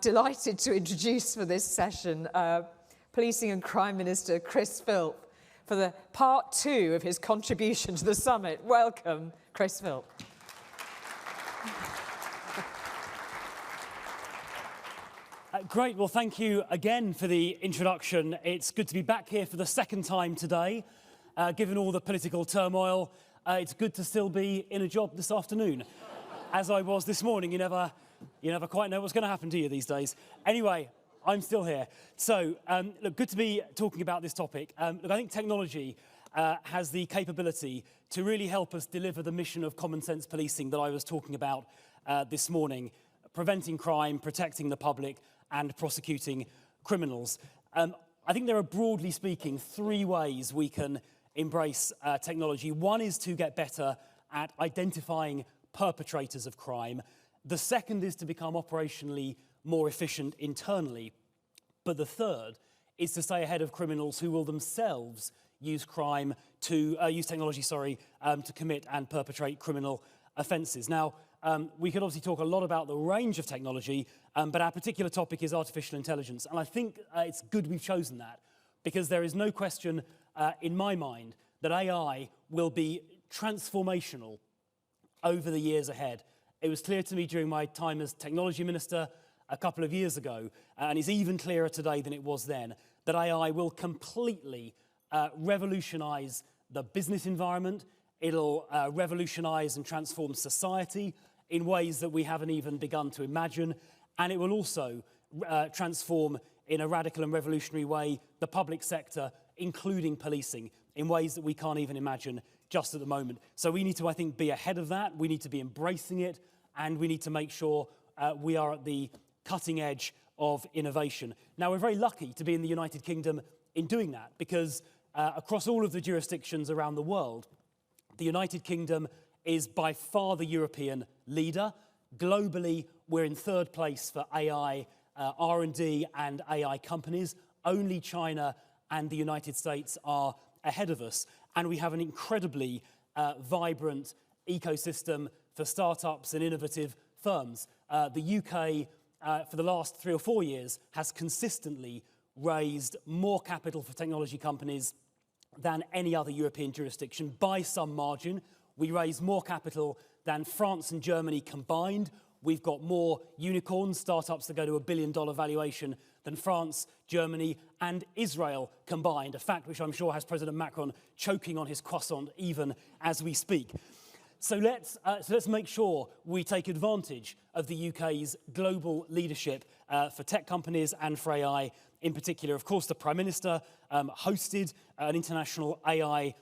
delighted to introduce for this session Policing and Crime Minister Chris Philp for the part 2 of his contribution to the summit. Welcome, Chris Philp. Great, well thank you again for the introduction. It's good to be back here for the second time today. Given all the political turmoil, it's good to still be in a job this afternoon. As I was this morning, you never quite know what's going to happen to you these days. Anyway, I'm still here. So, look, good to be talking about this topic. Look, I think technology has the capability to really help us deliver the mission of common sense policing that I was talking about this morning, preventing crime, protecting the public, and prosecuting criminals. I think there are, broadly speaking, 3 ways we can embrace technology. One is to get better at identifying perpetrators of crime. The second is to become operationally more efficient internally. But the third is to stay ahead of criminals who will themselves use technology, to commit and perpetrate criminal offences. Now, we could obviously talk a lot about the range of technology, but our particular topic is artificial intelligence. And I think it's good we've chosen that, because there is no question in my mind that AI will be transformational over the years ahead. It was clear to me during my time as technology minister a couple of years ago, and it's even clearer today than it was then, that AI will completely revolutionise the business environment. It'll revolutionise and transform society in ways that we haven't even begun to imagine, and it will also transform in a radical and revolutionary way the public sector, including policing, in ways that we can't even imagine just at the moment. So we need to, I think, be ahead of that. We need to be embracing it, and we need to make sure we are at the cutting edge of innovation. Now, we're very lucky to be in the United Kingdom in doing that, because across all of the jurisdictions around the world, the United Kingdom is by far the European leader. Globally, we're in 3rd place for AI R&D and AI companies. Only China and the United States are ahead of us. And we have an incredibly vibrant ecosystem for startups and innovative firms. The UK, for the last 3 or 4 years, has consistently raised more capital for technology companies than any other European jurisdiction by some margin. We raise more capital than France and Germany combined. We've got more unicorns, startups that go to $1 billion valuation, than France, Germany, and Israel combined, a fact which I'm sure has President Macron choking on his croissant even as we speak. So let's make sure we take advantage of the UK's global leadership for tech companies and for AI in particular. Of course, the Prime Minister hosted an international AI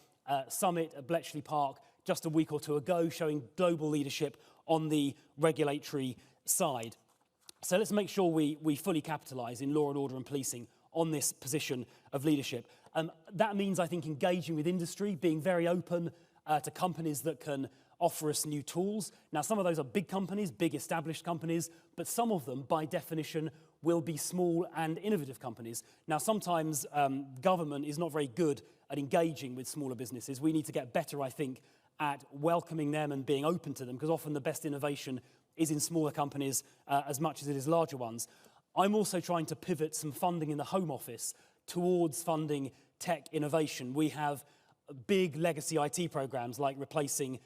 summit at Bletchley Park just a week or 2 ago, showing global leadership on the regulatory side. So let's make sure we fully capitalise in law and order and policing on this position of leadership. That means, I think, engaging with industry, being very open to companies that can offer us new tools. Now, some of those are big companies, big established companies, but some of them, by definition, will be small and innovative companies. Now, sometimes government is not very good at engaging with smaller businesses. We need to get better, I think, at welcoming them and being open to them, because often the best innovation is in smaller companies as much as it is larger ones. I'm also trying to pivot some funding in the Home Office towards funding tech innovation. We have big legacy IT programs like replacing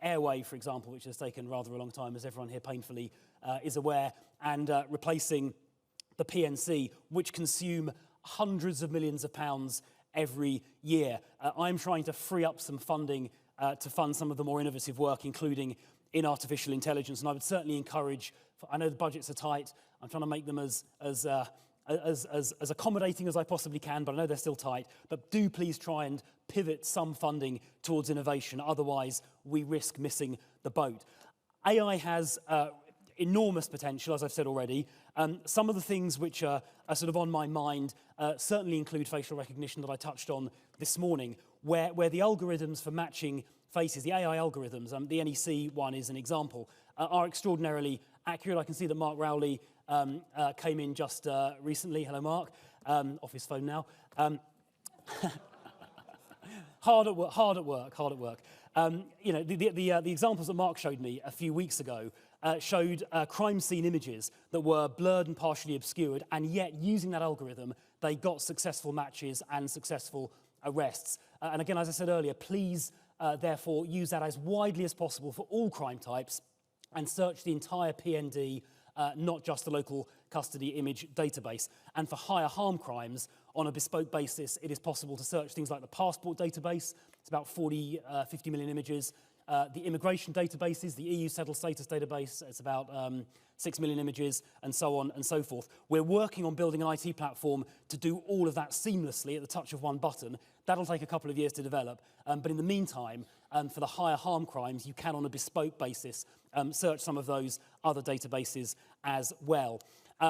Airway, for example, which has taken rather a long time, as everyone here painfully is aware, and replacing the PNC, which consume hundreds of millions of pounds every year. I'm trying to free up some funding to fund some of the more innovative work, including in artificial intelligence. And I would certainly encourage, I know the budgets are tight, I'm trying to make them as accommodating as I possibly can, but I know they're still tight. But do please try and pivot some funding towards innovation, otherwise we risk missing the boat. AI has enormous potential, as I've said already. Some of the things which are sort of on my mind certainly include facial recognition that I touched on this morning, where the algorithms for matching faces, the AI algorithms, the NEC one is an example, are extraordinarily accurate. I can see that Mark Rowley came in just recently. Hello, Mark. Off his phone now. Hard at work. You know, the examples that Mark showed me a few weeks ago showed crime scene images that were blurred and partially obscured, and yet using that algorithm, they got successful matches and successful arrests. And again, as I said earlier, please therefore use that as widely as possible for all crime types and search the entire PND, not just the local custody image database. And for higher harm crimes, on a bespoke basis, it is possible to search things like the passport database. It's about 50 million images. The immigration databases, the EU settled status database, it's about 6 million images, and so on and so forth. We're working on building an IT platform to do all of that seamlessly at the touch of one button. That'll take a couple of years to develop, but in the meantime, for the higher harm crimes, you can, on a bespoke basis, search some of those other databases as well.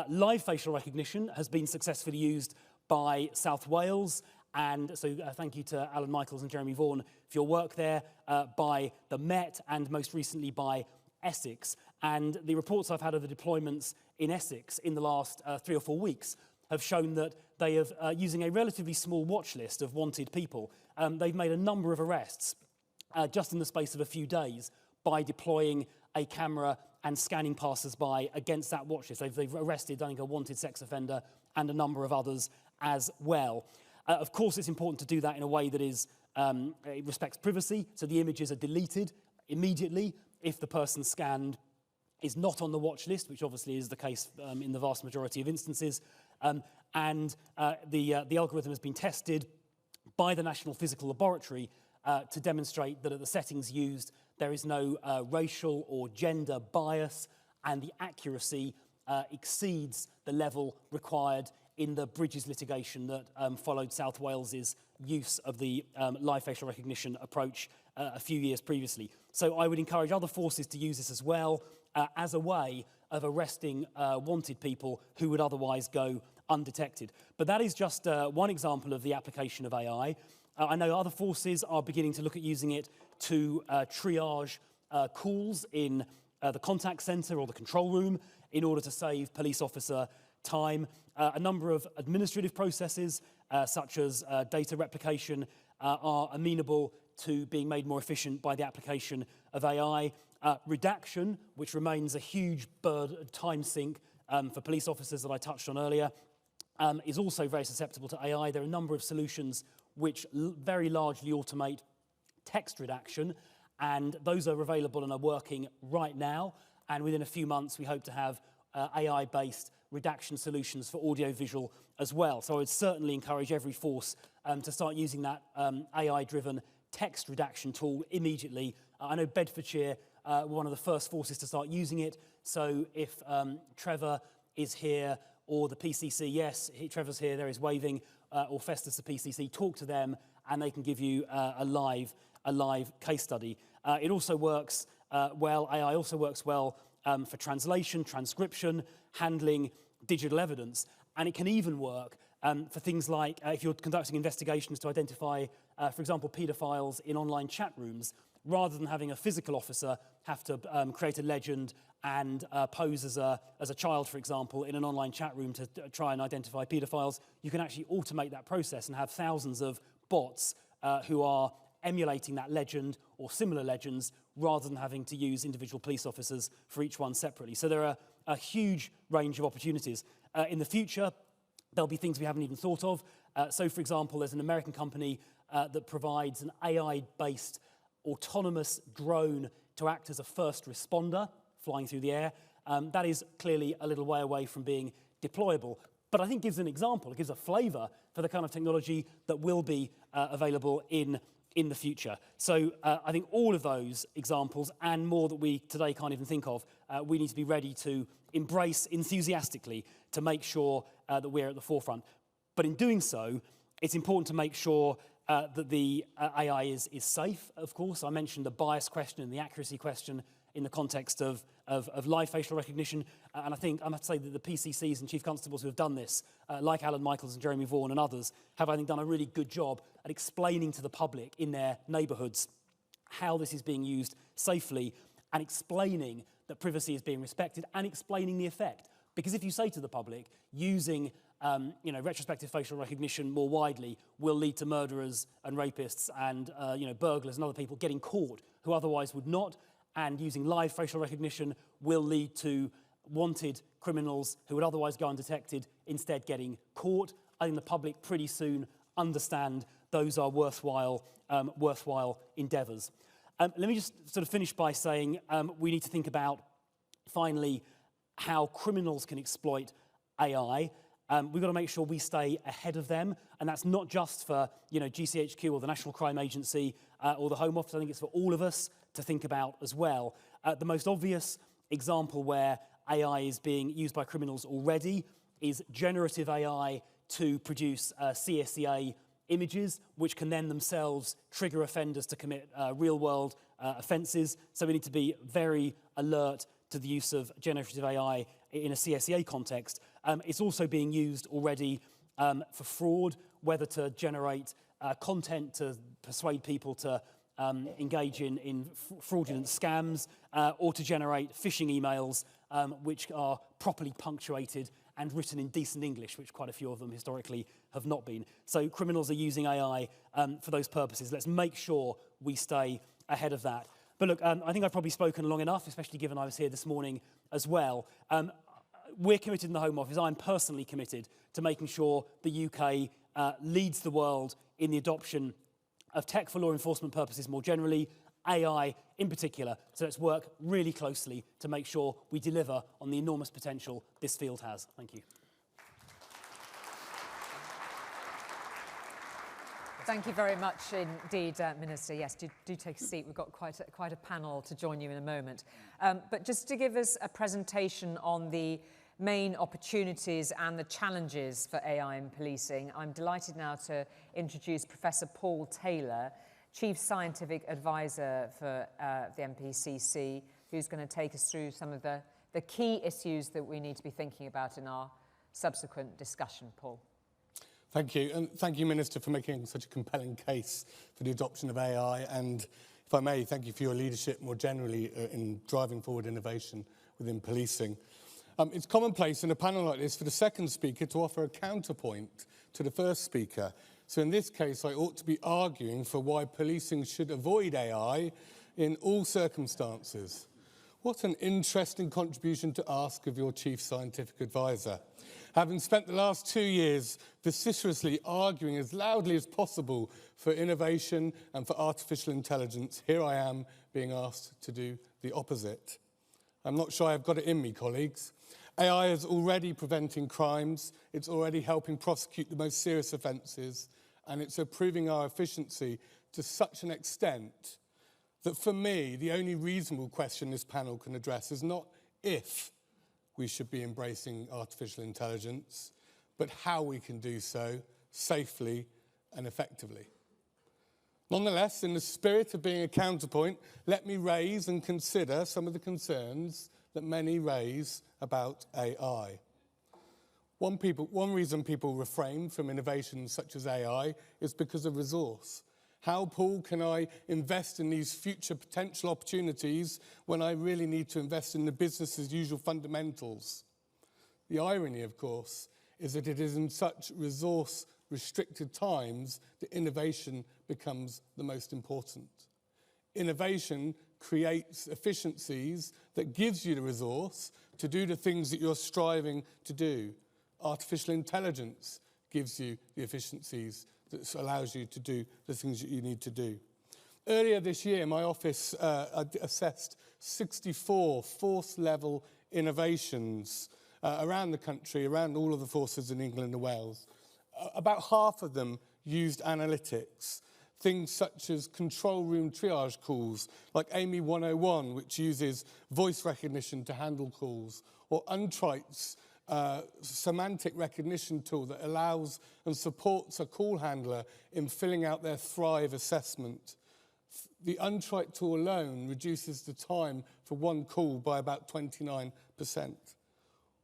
Live facial recognition has been successfully used by South Wales, and so thank you to Alan Michaels and Jeremy Vaughan for your work there, by the Met, and most recently by Essex. And the reports I've had of the deployments in Essex in the last 3 or 4 weeks have shown that they have, using a relatively small watch list of wanted people, they've made a number of arrests just in the space of a few days by deploying a camera and scanning passers-by against that watch list. They've arrested, I think, a wanted sex offender and a number of others as well. Of course, it's important to do that in a way that is, it respects privacy, so the images are deleted immediately if the person scanned is not on the watch list, which obviously is the case in the vast majority of instances. The algorithm has been tested by the National Physical Laboratory to demonstrate that at the settings used, there is no racial or gender bias, and the accuracy exceeds the level required in the Bridges litigation that followed South Wales's use of the live facial recognition approach a few years previously. So I would encourage other forces to use this as well as a way of arresting wanted people who would otherwise go undetected. But that is just one example of the application of AI. I know other forces are beginning to look at using it to triage calls in the contact centre or the control room in order to save police officer time. A number of administrative processes, such as data replication, are amenable to being made more efficient by the application of AI. Redaction, which remains a huge time sink for police officers that I touched on earlier, is also very susceptible to AI. There are a number of solutions which very largely automate text redaction, and those are available and are working right now. And within a few months, we hope to have AI-based redaction solutions for audio-visual as well. So I would certainly encourage every force to start using that AI-driven text redaction tool immediately. I know Bedfordshire were one of the first forces to start using it. So if Trevor is here, or the PCC, yes, Trevor's here, there is waving, or Festus, the PCC, talk to them, and they can give you a live case study. It also works well, AI also works well for translation, transcription, handling digital evidence, and it can even work for things like if you're conducting investigations to identify, for example, paedophiles in online chat rooms, rather than having a physical officer have to create a legend and pose as a child, for example, in an online chat room to try and identify paedophiles, you can actually automate that process and have thousands of bots who are emulating that legend or similar legends rather than having to use individual police officers for each one separately. So there are a huge range of opportunities. In the future, there'll be things we haven't even thought of. So, for example, there's an American company that provides an AI-based autonomous drone to act as a first responder flying through the air. That is clearly a little way away from being deployable, but I think gives an example, it gives a flavour for the kind of technology that will be available in the future. So I think all of those examples and more that we today can't even think of, we need to be ready to embrace enthusiastically to make sure that we're at the forefront. But in doing so, it's important to make sure that the AI is safe, of course. I mentioned the bias question and the accuracy question in the context of live facial recognition. And I think I must say that the PCCs and chief constables who have done this, like Alan Michaels and Jeremy Vaughan and others, have, I think, done a really good job at explaining to the public in their neighbourhoods how this is being used safely and explaining that privacy is being respected and explaining the effect. Because if you say to the public, using retrospective facial recognition more widely will lead to murderers and rapists and burglars and other people getting caught who otherwise would not, and using live facial recognition will lead to wanted criminals who would otherwise go undetected instead getting caught. I think the public pretty soon understand those are worthwhile endeavours. Let me just sort of finish by saying we need to think about, finally, how criminals can exploit AI. We've got to make sure we stay ahead of them, and that's not just for GCHQ or the National Crime Agency or the Home Office. I think it's for all of us to think about as well. The most obvious example where AI is being used by criminals already is generative AI to produce CSEA images, which can then themselves trigger offenders to commit real-world offences. So we need to be very alert to the use of generative AI in a CSEA context. It's also being used already for fraud, whether to generate content to persuade people to engage in fraudulent scams or to generate phishing emails which are properly punctuated and written in decent English, which quite a few of them historically have not been. So criminals are using AI for those purposes. Let's make sure we stay ahead of that. But look, I think I've probably spoken long enough, especially given I was here this morning as well. We're committed in the Home Office. I'm personally committed to making sure the UK leads the world in the adoption of tech for law enforcement purposes more generally, AI in particular. So let's work really closely to make sure we deliver on the enormous potential this field has. Thank you. Thank you very much indeed, Minister. Yes, do take a seat. We've got quite a panel to join you in a moment. But just to give us a presentation on the main opportunities and the challenges for AI in policing, I'm delighted now to introduce Professor Paul Taylor, Chief Scientific Advisor for the NPCC, who's going to take us through some of the key issues that we need to be thinking about in our subsequent discussion. Paul. Thank you, and thank you, Minister, for making such a compelling case for the adoption of AI, and if I may, thank you for your leadership more generally in driving forward innovation within policing. It's commonplace in a panel like this for the second speaker to offer a counterpoint to the first speaker. So in this case, I ought to be arguing for why policing should avoid AI in all circumstances. What an interesting contribution to ask of your Chief Scientific Advisor. Having spent the last 2 years vociferously arguing as loudly as possible for innovation and for artificial intelligence, here I am being asked to do the opposite. I'm not sure I've got it in me, colleagues. AI is already preventing crimes, it's already helping prosecute the most serious offences, and it's improving our efficiency to such an extent that for me, the only reasonable question this panel can address is not if we should be embracing artificial intelligence, but how we can do so safely and effectively. Nonetheless, in the spirit of being a counterpoint, let me raise and consider some of the concerns that many raise about AI. One reason people refrain from innovations such as AI is because of resource. How, Paul, can I invest in these future potential opportunities when I really need to invest in the business as usual fundamentals? The irony, of course, is that it is in such resource-restricted times that innovation becomes the most important. Innovation creates efficiencies that gives you the resource to do the things that you're striving to do. Artificial intelligence gives you the efficiencies that allows you to do the things that you need to do. Earlier this year, my office assessed 64 force-level innovations around the country, around all of the forces in England and Wales. About half of them used analytics. Things such as control room triage calls, like Amy 101, which uses voice recognition to handle calls, or Untrite's semantic recognition tool that allows and supports a call handler in filling out their Thrive assessment. The Untrite tool alone reduces the time for one call by about 29%.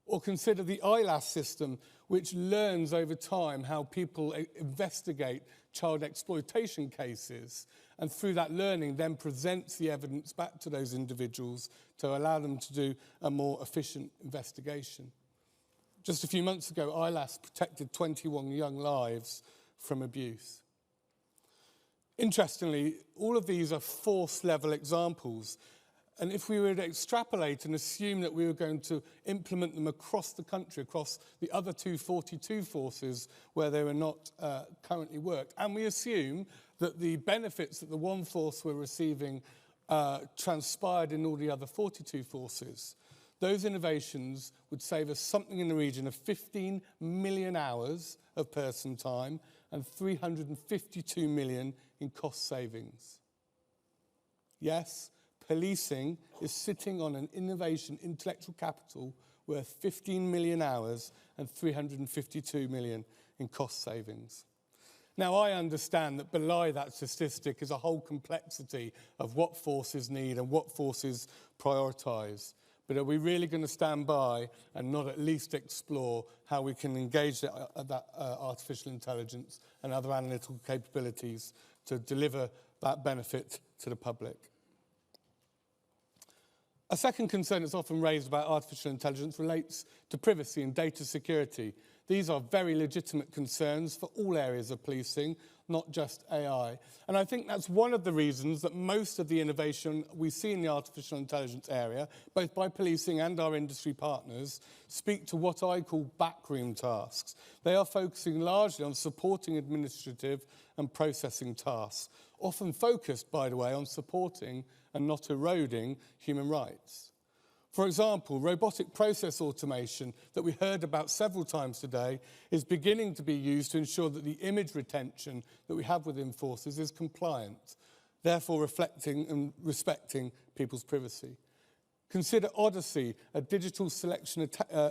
Or consider the ILAS system, which learns over time how people investigate child exploitation cases, and through that learning then presents the evidence back to those individuals to allow them to do a more efficient investigation. Just a few months ago, ILAS protected 21 young lives from abuse. Interestingly, all of these are force-level examples, And if we were to extrapolate and assume that we were going to implement them across the country, across the other 242 forces where they were not currently worked, and we assume that the benefits that the one force were receiving transpired in all the other 42 forces, those innovations would save us something in the region of 15 million hours of person time and 352 million in cost savings. Yes, policing is sitting on an innovation intellectual capital worth 15 million hours and 352 million in cost savings. Now, I understand that below that statistic is a whole complexity of what forces need and what forces prioritise. But are we really going to stand by and not at least explore how we can engage that artificial intelligence and other analytical capabilities to deliver that benefit to the public? A second concern that's often raised about artificial intelligence relates to privacy and data security. These are very legitimate concerns for all areas of policing, not just AI. And I think that's one of the reasons that most of the innovation we see in the artificial intelligence area, both by policing and our industry partners, speak to what I call backroom tasks. They are focusing largely on supporting administrative and processing tasks, often focused, by the way, on supporting and not eroding human rights. For example, robotic process automation that we heard about several times today is beginning to be used to ensure that the image retention that we have within forces is compliant, therefore reflecting and respecting people's privacy. Consider Odyssey, a digital selection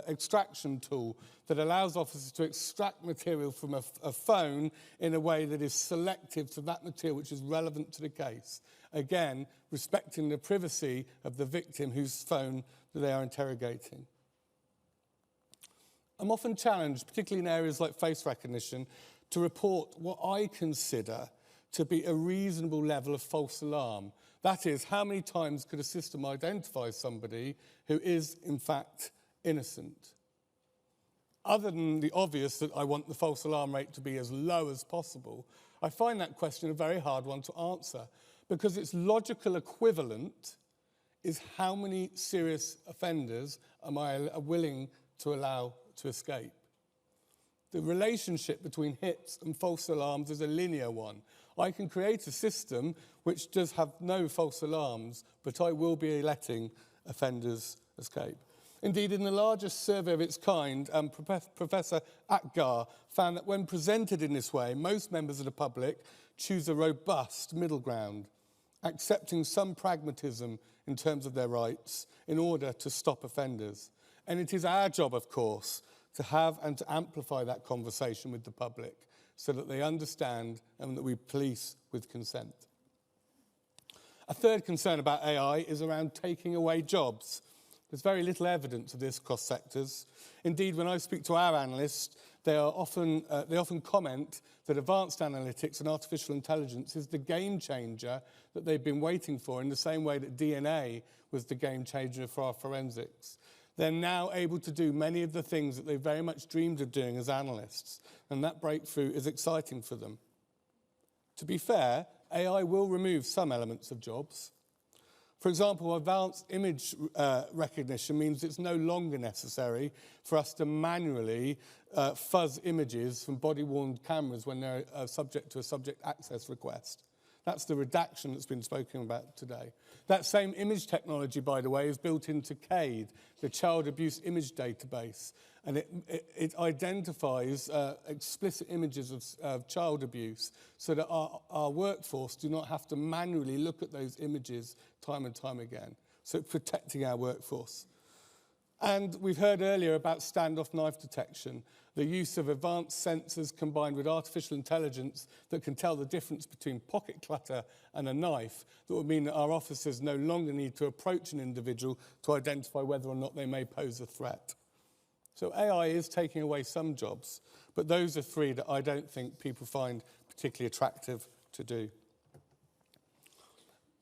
extraction tool that allows officers to extract material from a phone in a way that is selective to that material which is relevant to the case. Again, respecting the privacy of the victim whose phone they are interrogating. I'm often challenged, particularly in areas like face recognition, to report what I consider to be a reasonable level of false alarm. That is, how many times could a system identify somebody who is, in fact, innocent? Other than the obvious that I want the false alarm rate to be as low as possible, I find that question a very hard one to answer, because its logical equivalent is how many serious offenders am I willing to allow to escape? The relationship between hits and false alarms is a linear one. I can create a system which does have no false alarms, but I will be letting offenders escape. Indeed, in the largest survey of its kind, Professor Akgar found that when presented in this way, most members of the public choose a robust middle ground, accepting some pragmatism in terms of their rights in order to stop offenders. And it is our job, of course, to have and to amplify that conversation with the public so that they understand and that we police with consent. A third concern about AI is around taking away jobs. There's very little evidence of this across sectors. Indeed, when I speak to our analysts, they often comment that advanced analytics and artificial intelligence is the game changer that they've been waiting for, in the same way that DNA was the game changer for our forensics. They're now able to do many of the things that they very much dreamed of doing as analysts, and that breakthrough is exciting for them. To be fair, AI will remove some elements of jobs. For example, advanced image recognition means it's no longer necessary for us to manually fuzz images from body-worn cameras when they're subject to a subject access request. That's the redaction that's been spoken about today. That same image technology, by the way, is built into CADE, the Child Abuse Image Database, and it identifies explicit images of child abuse so that our workforce do not have to manually look at those images time and time again. So it's protecting our workforce. And we've heard earlier about standoff knife detection, the use of advanced sensors combined with artificial intelligence that can tell the difference between pocket clutter and a knife, that would mean that our officers no longer need to approach an individual to identify whether or not they may pose a threat. So AI is taking away some jobs, but those are three that I don't think people find particularly attractive to do.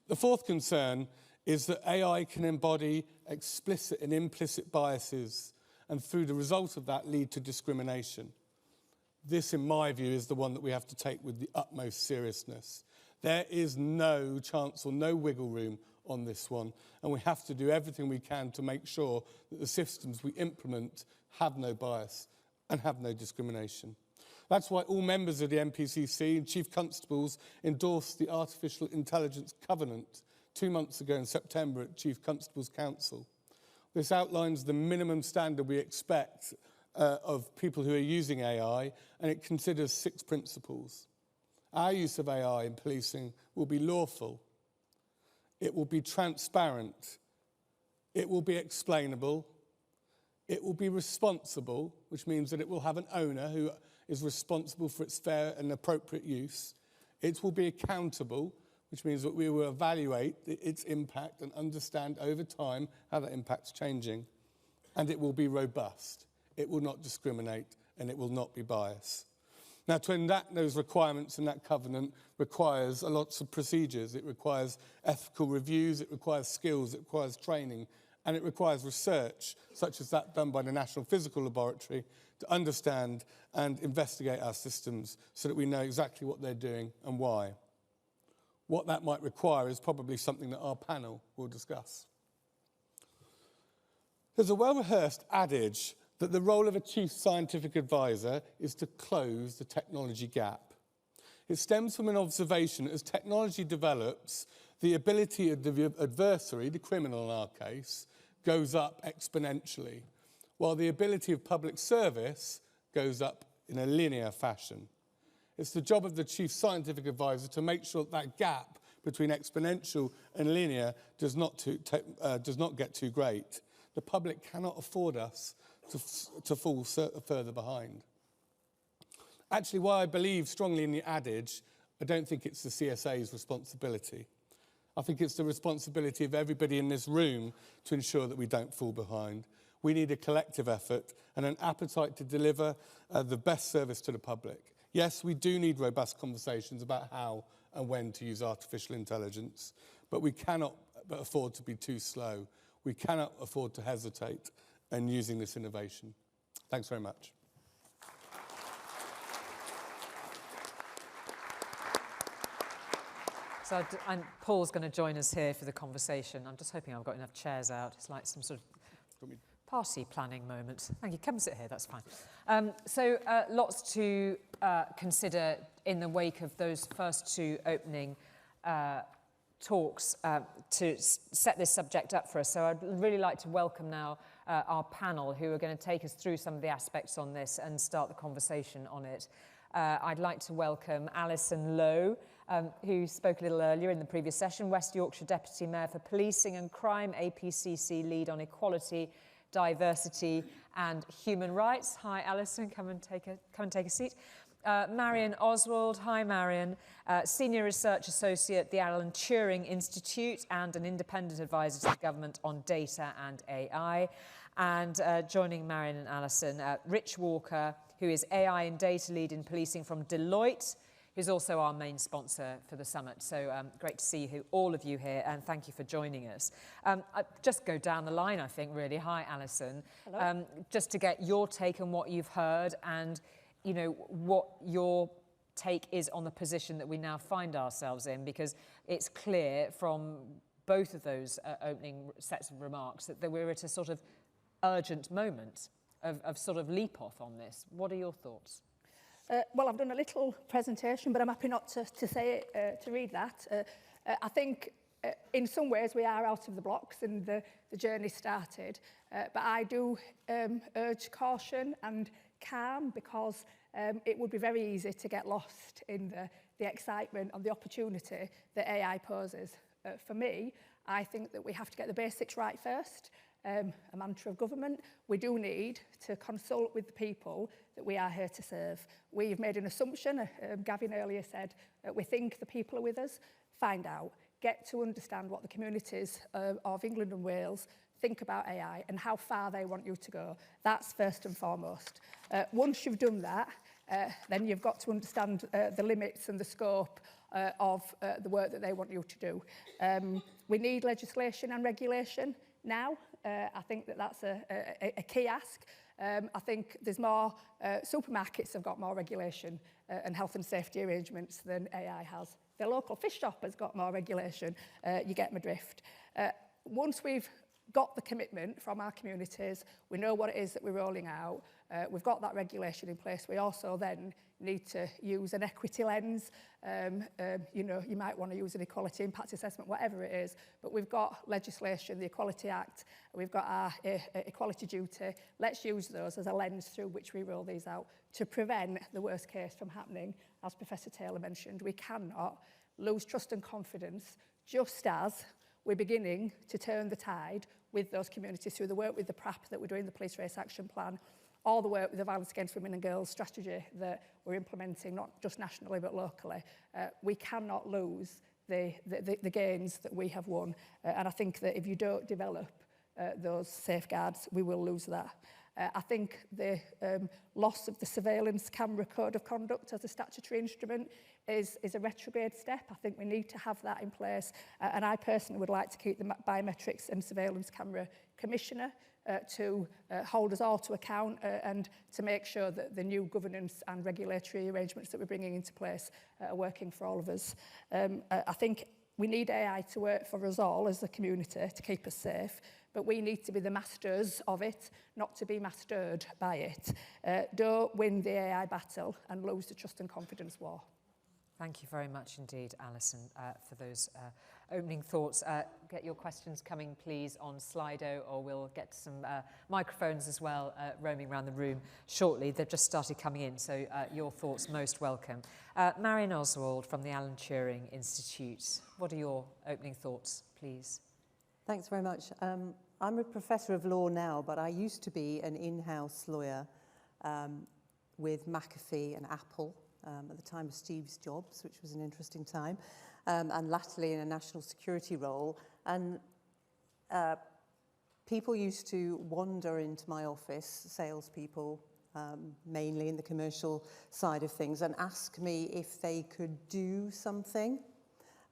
The fourth concern is that AI can embody explicit and implicit biases, and through the result of that lead to discrimination. This, in my view, is the one that we have to take with the utmost seriousness. There is no chance or no wiggle room on this one. And we have to do everything we can to make sure that the systems we implement have no bias and have no discrimination. That's why all members of the NPCC and Chief Constables endorsed the Artificial Intelligence Covenant 2 months ago in September at Chief Constables Council. This outlines the minimum standard we expect of people who are using AI, and it considers 6 principles. Our use of AI in policing will be lawful, it will be transparent, it will be explainable, it will be responsible, which means that it will have an owner who is responsible for its fair and appropriate use. It will be accountable, which means that we will evaluate its impact and understand over time how that impact's changing. And it will be robust. It will not discriminate, and it will not be biased. Now, to enact those requirements in that covenant requires lots of procedures. It requires ethical reviews, it requires skills, it requires training, and it requires research, such as that done by the National Physical Laboratory, to understand and investigate our systems so that we know exactly what they're doing and why. What that might require is probably something that our panel will discuss. There's a well-rehearsed adage that the role of a chief scientific advisor is to close the technology gap. It stems from an observation that as technology develops, the ability of the adversary, the criminal in our case, goes up exponentially, while the ability of public service goes up in a linear fashion. It's the job of the chief scientific advisor to make sure that gap between exponential and linear does not get too great. The public cannot afford us to fall further behind. Actually, while I believe strongly in the adage, I don't think it's the CSA's responsibility. I think it's the responsibility of everybody in this room to ensure that we don't fall behind. We need a collective effort and an appetite to deliver the best service to the public. Yes, we do need robust conversations about how and when to use artificial intelligence, but we cannot afford to be too slow. We cannot afford to hesitate in using this innovation. Thanks very much. So and Paul's going to join us here for the conversation. I'm just hoping I've got enough chairs out. It's like some sort of party planning moment. Thank you. Come and sit here, that's fine. Lots to consider in the wake of those first 2 opening talks to set this subject up for us. So I'd really like to welcome now our panel who are going to take us through some of the aspects on this and start the conversation on it. I'd like to welcome Alison Lowe, who spoke a little earlier in the previous session, West Yorkshire Deputy Mayor for Policing and Crime, APCC lead on equality, diversity and human rights. Hi, Alison, come and take a seat. Marion Oswald, hi Marion, Senior Research Associate at the Alan Turing Institute and an independent advisor to the government on data and AI. And joining Marion and Alison, Rich Walker, who is AI and data lead in policing from Deloitte, who's also our main sponsor for the summit. So great to see all of you here, and thank you for joining us. I'll just go down the line, I think, really. Hi, Alison. Hello. Just to get your take on what you've heard and, you know, what your take is on the position that we now find ourselves in, because it's clear from both of those opening sets of remarks that we're at a sort of urgent moment of sort of leap off on this. What are your thoughts? Well, I've done a little presentation, but I'm happy not to say it, to read that. I think in some ways we are out of the blocks and the journey started, but I do urge caution and calm, because it would be very easy to get lost in the excitement and the opportunity that AI poses. For me, I think that we have to get the basics right first. A mantra of government, we do need to consult with the people that we are here to serve. We've made an assumption, Gavin earlier said, we think the people are with us. Find out, get to understand what the communities of England and Wales think about AI and how far they want you to go. That's first and foremost. Once you've done that, then you've got to understand the limits and the scope of the work that they want you to do. We need legislation and regulation now. I think that's a key ask. I think there's more, supermarkets have got more regulation and health and safety arrangements than AI has. the local fish shop has got more regulation. You get my drift. Once we've got the commitment from our communities, we know what it is that we're rolling out, we've got that regulation in place, we also then need to use an equity lens. You know, you might want to use an equality impact assessment, whatever it is, but we've got legislation, the Equality Act, we've got our equality duty. Let's use those as a lens through which we roll these out to prevent the worst case from happening. As Professor Taylor mentioned, we cannot lose trust and confidence just as we're beginning to turn the tide with those communities through the work with the PRAP that we're doing, the Police Race Action Plan, all the work with the Violence Against Women and Girls strategy that we're implementing, not just nationally but locally. We cannot lose the gains that we have won. And I think that if you don't develop those safeguards, we will lose that. I think the loss of the surveillance camera code of conduct as a statutory instrument is a retrograde step. I think we need to have that in place. And I personally would like to keep the Biometrics and Surveillance Camera Commissioner to hold us all to account and to make sure that the new governance and regulatory arrangements that we're bringing into place are working for all of us. I think we need AI to work for us all as a community to keep us safe, but we need to be the masters of it, not to be mastered by it. Don't win the AI battle and lose the trust and confidence war. Thank you very much indeed, Alison, for those opening thoughts. Get your questions coming, please, on Slido, or we'll get some microphones as well roaming around the room shortly. They've just started coming in, so your thoughts most welcome. Marion Oswald from the Alan Turing Institute. What are your opening thoughts, please? Thanks very much. I'm a professor of law now, but I used to be an in-house lawyer with McAfee and Apple. At the time of Steve's Jobs, which was an interesting time, and latterly in a national security role. And people used to wander into my office, salespeople, mainly in the commercial side of things, and ask me if they could do something.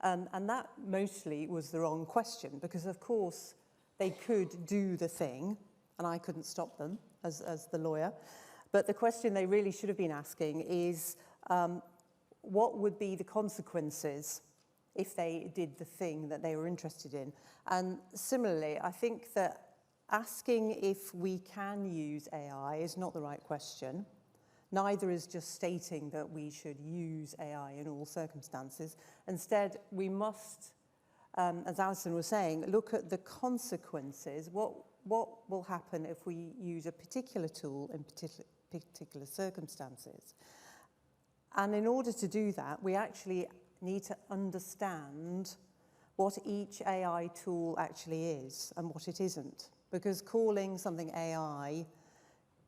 And that mostly was the wrong question, because of course they could do the thing, and I couldn't stop them as the lawyer. But the question they really should have been asking is, what would be the consequences if they did the thing that they were interested in? And similarly, I think that asking if we can use AI is not the right question. Neither is just stating that we should use AI in all circumstances. Instead, we must, as Alison was saying, look at the consequences. What will happen if we use a particular tool in particular circumstances? And in order to do that, we actually need to understand what each AI tool actually is and what it isn't. Because calling something AI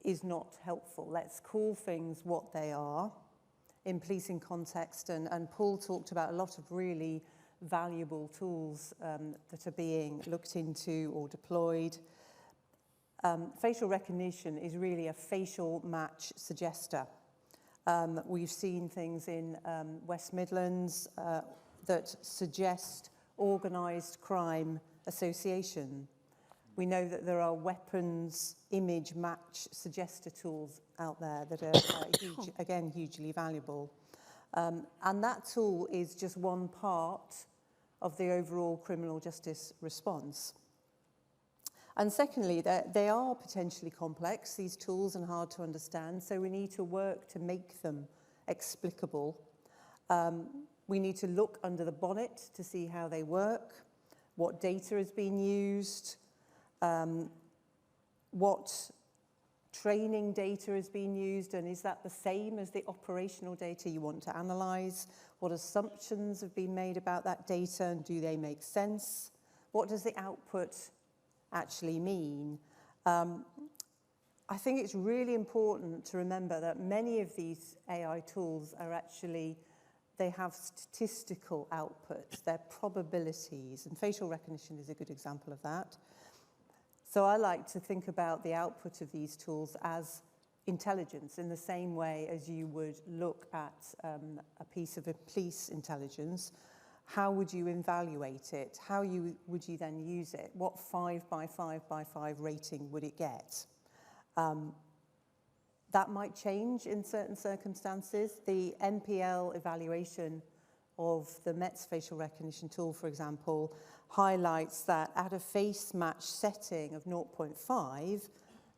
is not helpful. Let's call things what they are in policing context. And Paul talked about a lot of really valuable tools that are being looked into or deployed. Facial recognition is really a facial match suggester. We've seen things in West Midlands that suggest organised crime association. We know that there are weapons image match suggester tools out there that are hugely valuable. And that tool is just one part of the overall criminal justice response. And secondly, they are potentially complex, these tools, and hard to understand, so we need to work to make them explicable. We need to look under the bonnet to see how they work, what data is being used, what training data is being used, and is that the same as the operational data you want to analyse? What assumptions have been made about that data, and do they make sense? What does the output actually mean? I think it's really important to remember that many of these AI tools are actually, they have statistical outputs, they're probabilities, and facial recognition is a good example of that. So I like to think about the output of these tools as intelligence in the same way as you would look at a piece of police intelligence. How would you evaluate it? How would you then use it? What 5 by 5 by 5 rating would it get? That might change in certain circumstances. The NPL evaluation of the Met's facial recognition tool, for example, highlights that at a face match setting of 0.5,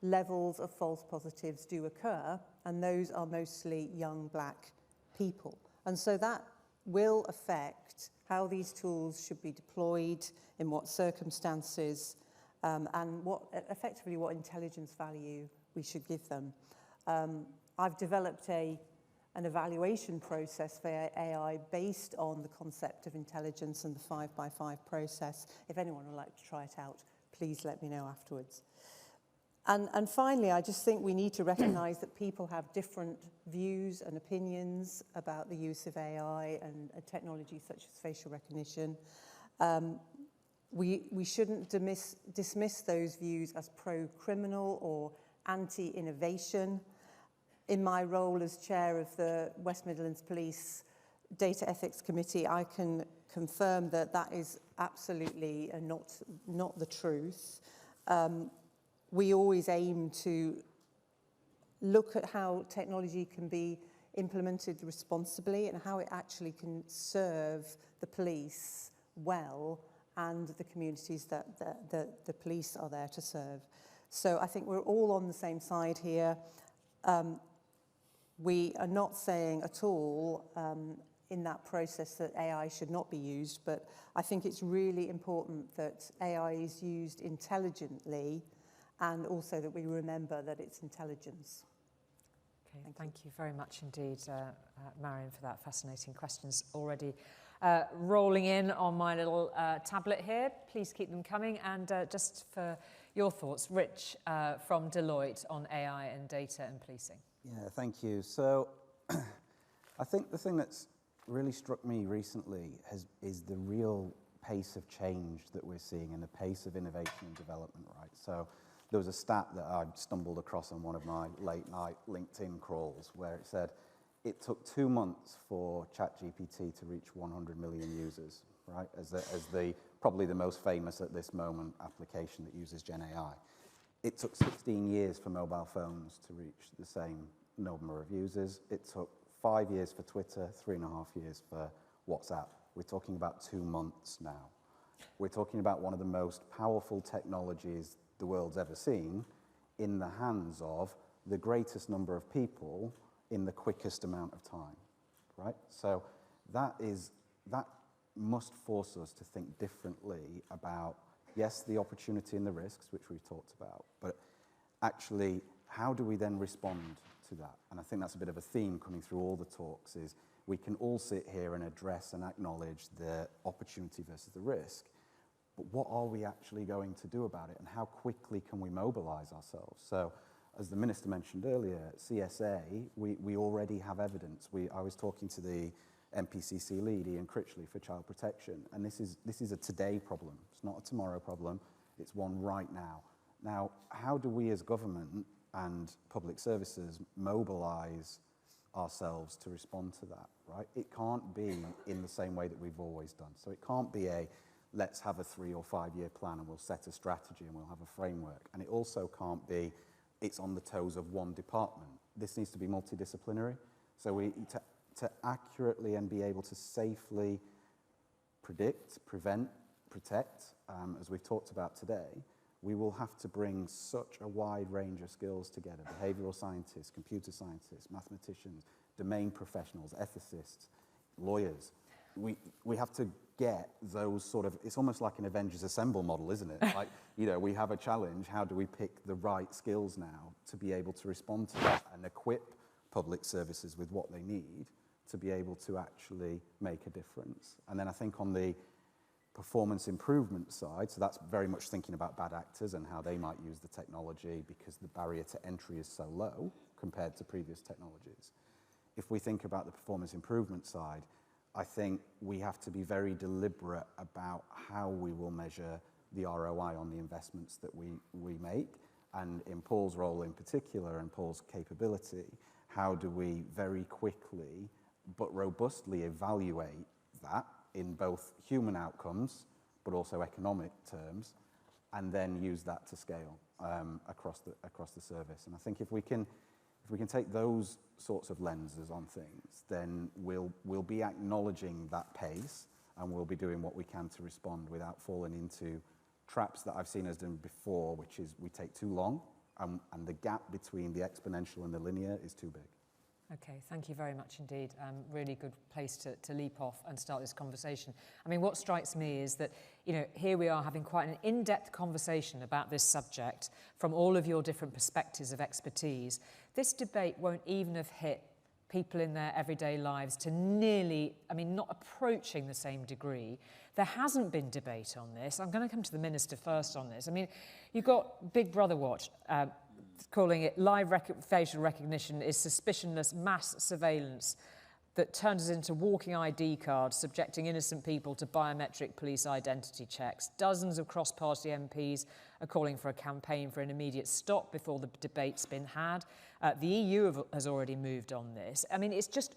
levels of false positives do occur, and those are mostly young black people. And so that will affect how these tools should be deployed, in what circumstances, and effectively what intelligence value we should give them. I've developed an evaluation process for AI based on the concept of intelligence and the 5x5 process. If anyone would like to try it out, please let me know afterwards. And finally, I just think we need to recognise that people have different views and opinions about the use of AI and technology such as facial recognition. We shouldn't dismiss those views as pro-criminal or anti-innovation. In my role as chair of the West Midlands Police Data Ethics Committee, I can confirm that that is absolutely not the truth. We always aim to look at how technology can be implemented responsibly and how it actually can serve the police well and the communities that the police are there to serve. So I think we're all on the same side here. We are not saying at all in that process that AI should not be used, but I think it's really important that AI is used intelligently and also that we remember that it's intelligence. Okay, thank you very much indeed, Marion, for that fascinating questions already rolling in on my little tablet here. Please keep them coming. And just for your thoughts, Rich from Deloitte on AI and data and policing. Yeah, thank you. So I think the thing that's really struck me recently is the real pace of change that we're seeing and the pace of innovation and development, right? So there was a stat that I stumbled across on one of my late night LinkedIn crawls where it said it took 2 months for ChatGPT to reach 100 million users, right? As the probably the most famous at this moment application that uses Gen AI. It took 16 years for mobile phones to reach the same number of users. It took 5 years for Twitter, 3.5 years for WhatsApp. We're talking about 2 months now. We're talking about one of the most powerful technologies the world's ever seen in the hands of the greatest number of people in the quickest amount of time, right? So that must force us to think differently about, yes, the opportunity and the risks, which we've talked about, but actually, how do we then respond to that? And I think that's a bit of a theme coming through all the talks is we can all sit here and address and acknowledge the opportunity versus the risk, but what are we actually going to do about it and how quickly can we mobilize ourselves? So as the Minister mentioned earlier, CSA, we already have evidence. I was talking to the NPCC lead, Ian Critchley, for child protection, and this is a today problem. It's not a tomorrow problem, it's one right now. Now, how do we as government and public services mobilize ourselves to respond to that, right? It can't be in the same way that we've always done. So it can't be let's have a 3 or 5 year plan and we'll set a strategy and we'll have a framework. And it also can't be, it's on the toes of one department. This needs to be multidisciplinary. So to accurately and be able to safely predict, prevent, protect, as we've talked about today, we will have to bring such a wide range of skills together, behavioral scientists, computer scientists, mathematicians, domain professionals, ethicists, lawyers. We have to get those sort of, it's almost like an Avengers Assemble model, isn't it? Like, we have a challenge, how do we pick the right skills now to be able to respond to that and equip public services with what they need to be able to actually make a difference? And then I think on the performance improvement side, so that's very much thinking about bad actors and how they might use the technology because the barrier to entry is so low compared to previous technologies. If we think about the performance improvement side, I think we have to be very deliberate about how we will measure the ROI on the investments that we make. And in Paul's role in particular and Paul's capability, how do we very quickly but robustly evaluate that in both human outcomes, but also economic terms, and then use that to scale across the service. And I think if we can If we can take those sorts of lenses on things, then we'll be acknowledging that pace, and we'll be doing what we can to respond without falling into traps that I've seen us done before, which is we take too long, and the gap between the exponential and the linear is too big. Okay, thank you very much indeed. Really good place to leap off and start this conversation. I mean, what strikes me is that, you know, here we are having quite an in-depth conversation about this subject from all of your different perspectives of expertise. This debate won't even have hit people in their everyday lives to nearly, I mean, not approaching the same degree. There hasn't been debate on this. I'm going to come to the Minister first on this. I mean, you've got Big Brother Watch, calling it live facial recognition is suspicionless mass surveillance that turns us into walking ID cards, subjecting innocent people to biometric police identity checks. Dozens of cross-party MPs are calling for a campaign for an immediate stop before the debate's been had. The EU has already moved on this. I mean, it's just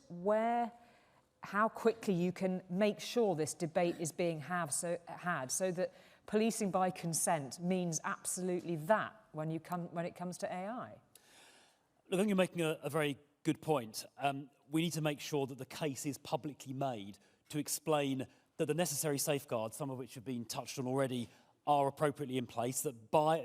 how quickly you can make sure this debate is being had so that policing by consent means absolutely that when it comes to AI. Look, I think you're making a very good point. We need to make sure that the case is publicly made to explain that the necessary safeguards, some of which have been touched on already, are appropriately in place, that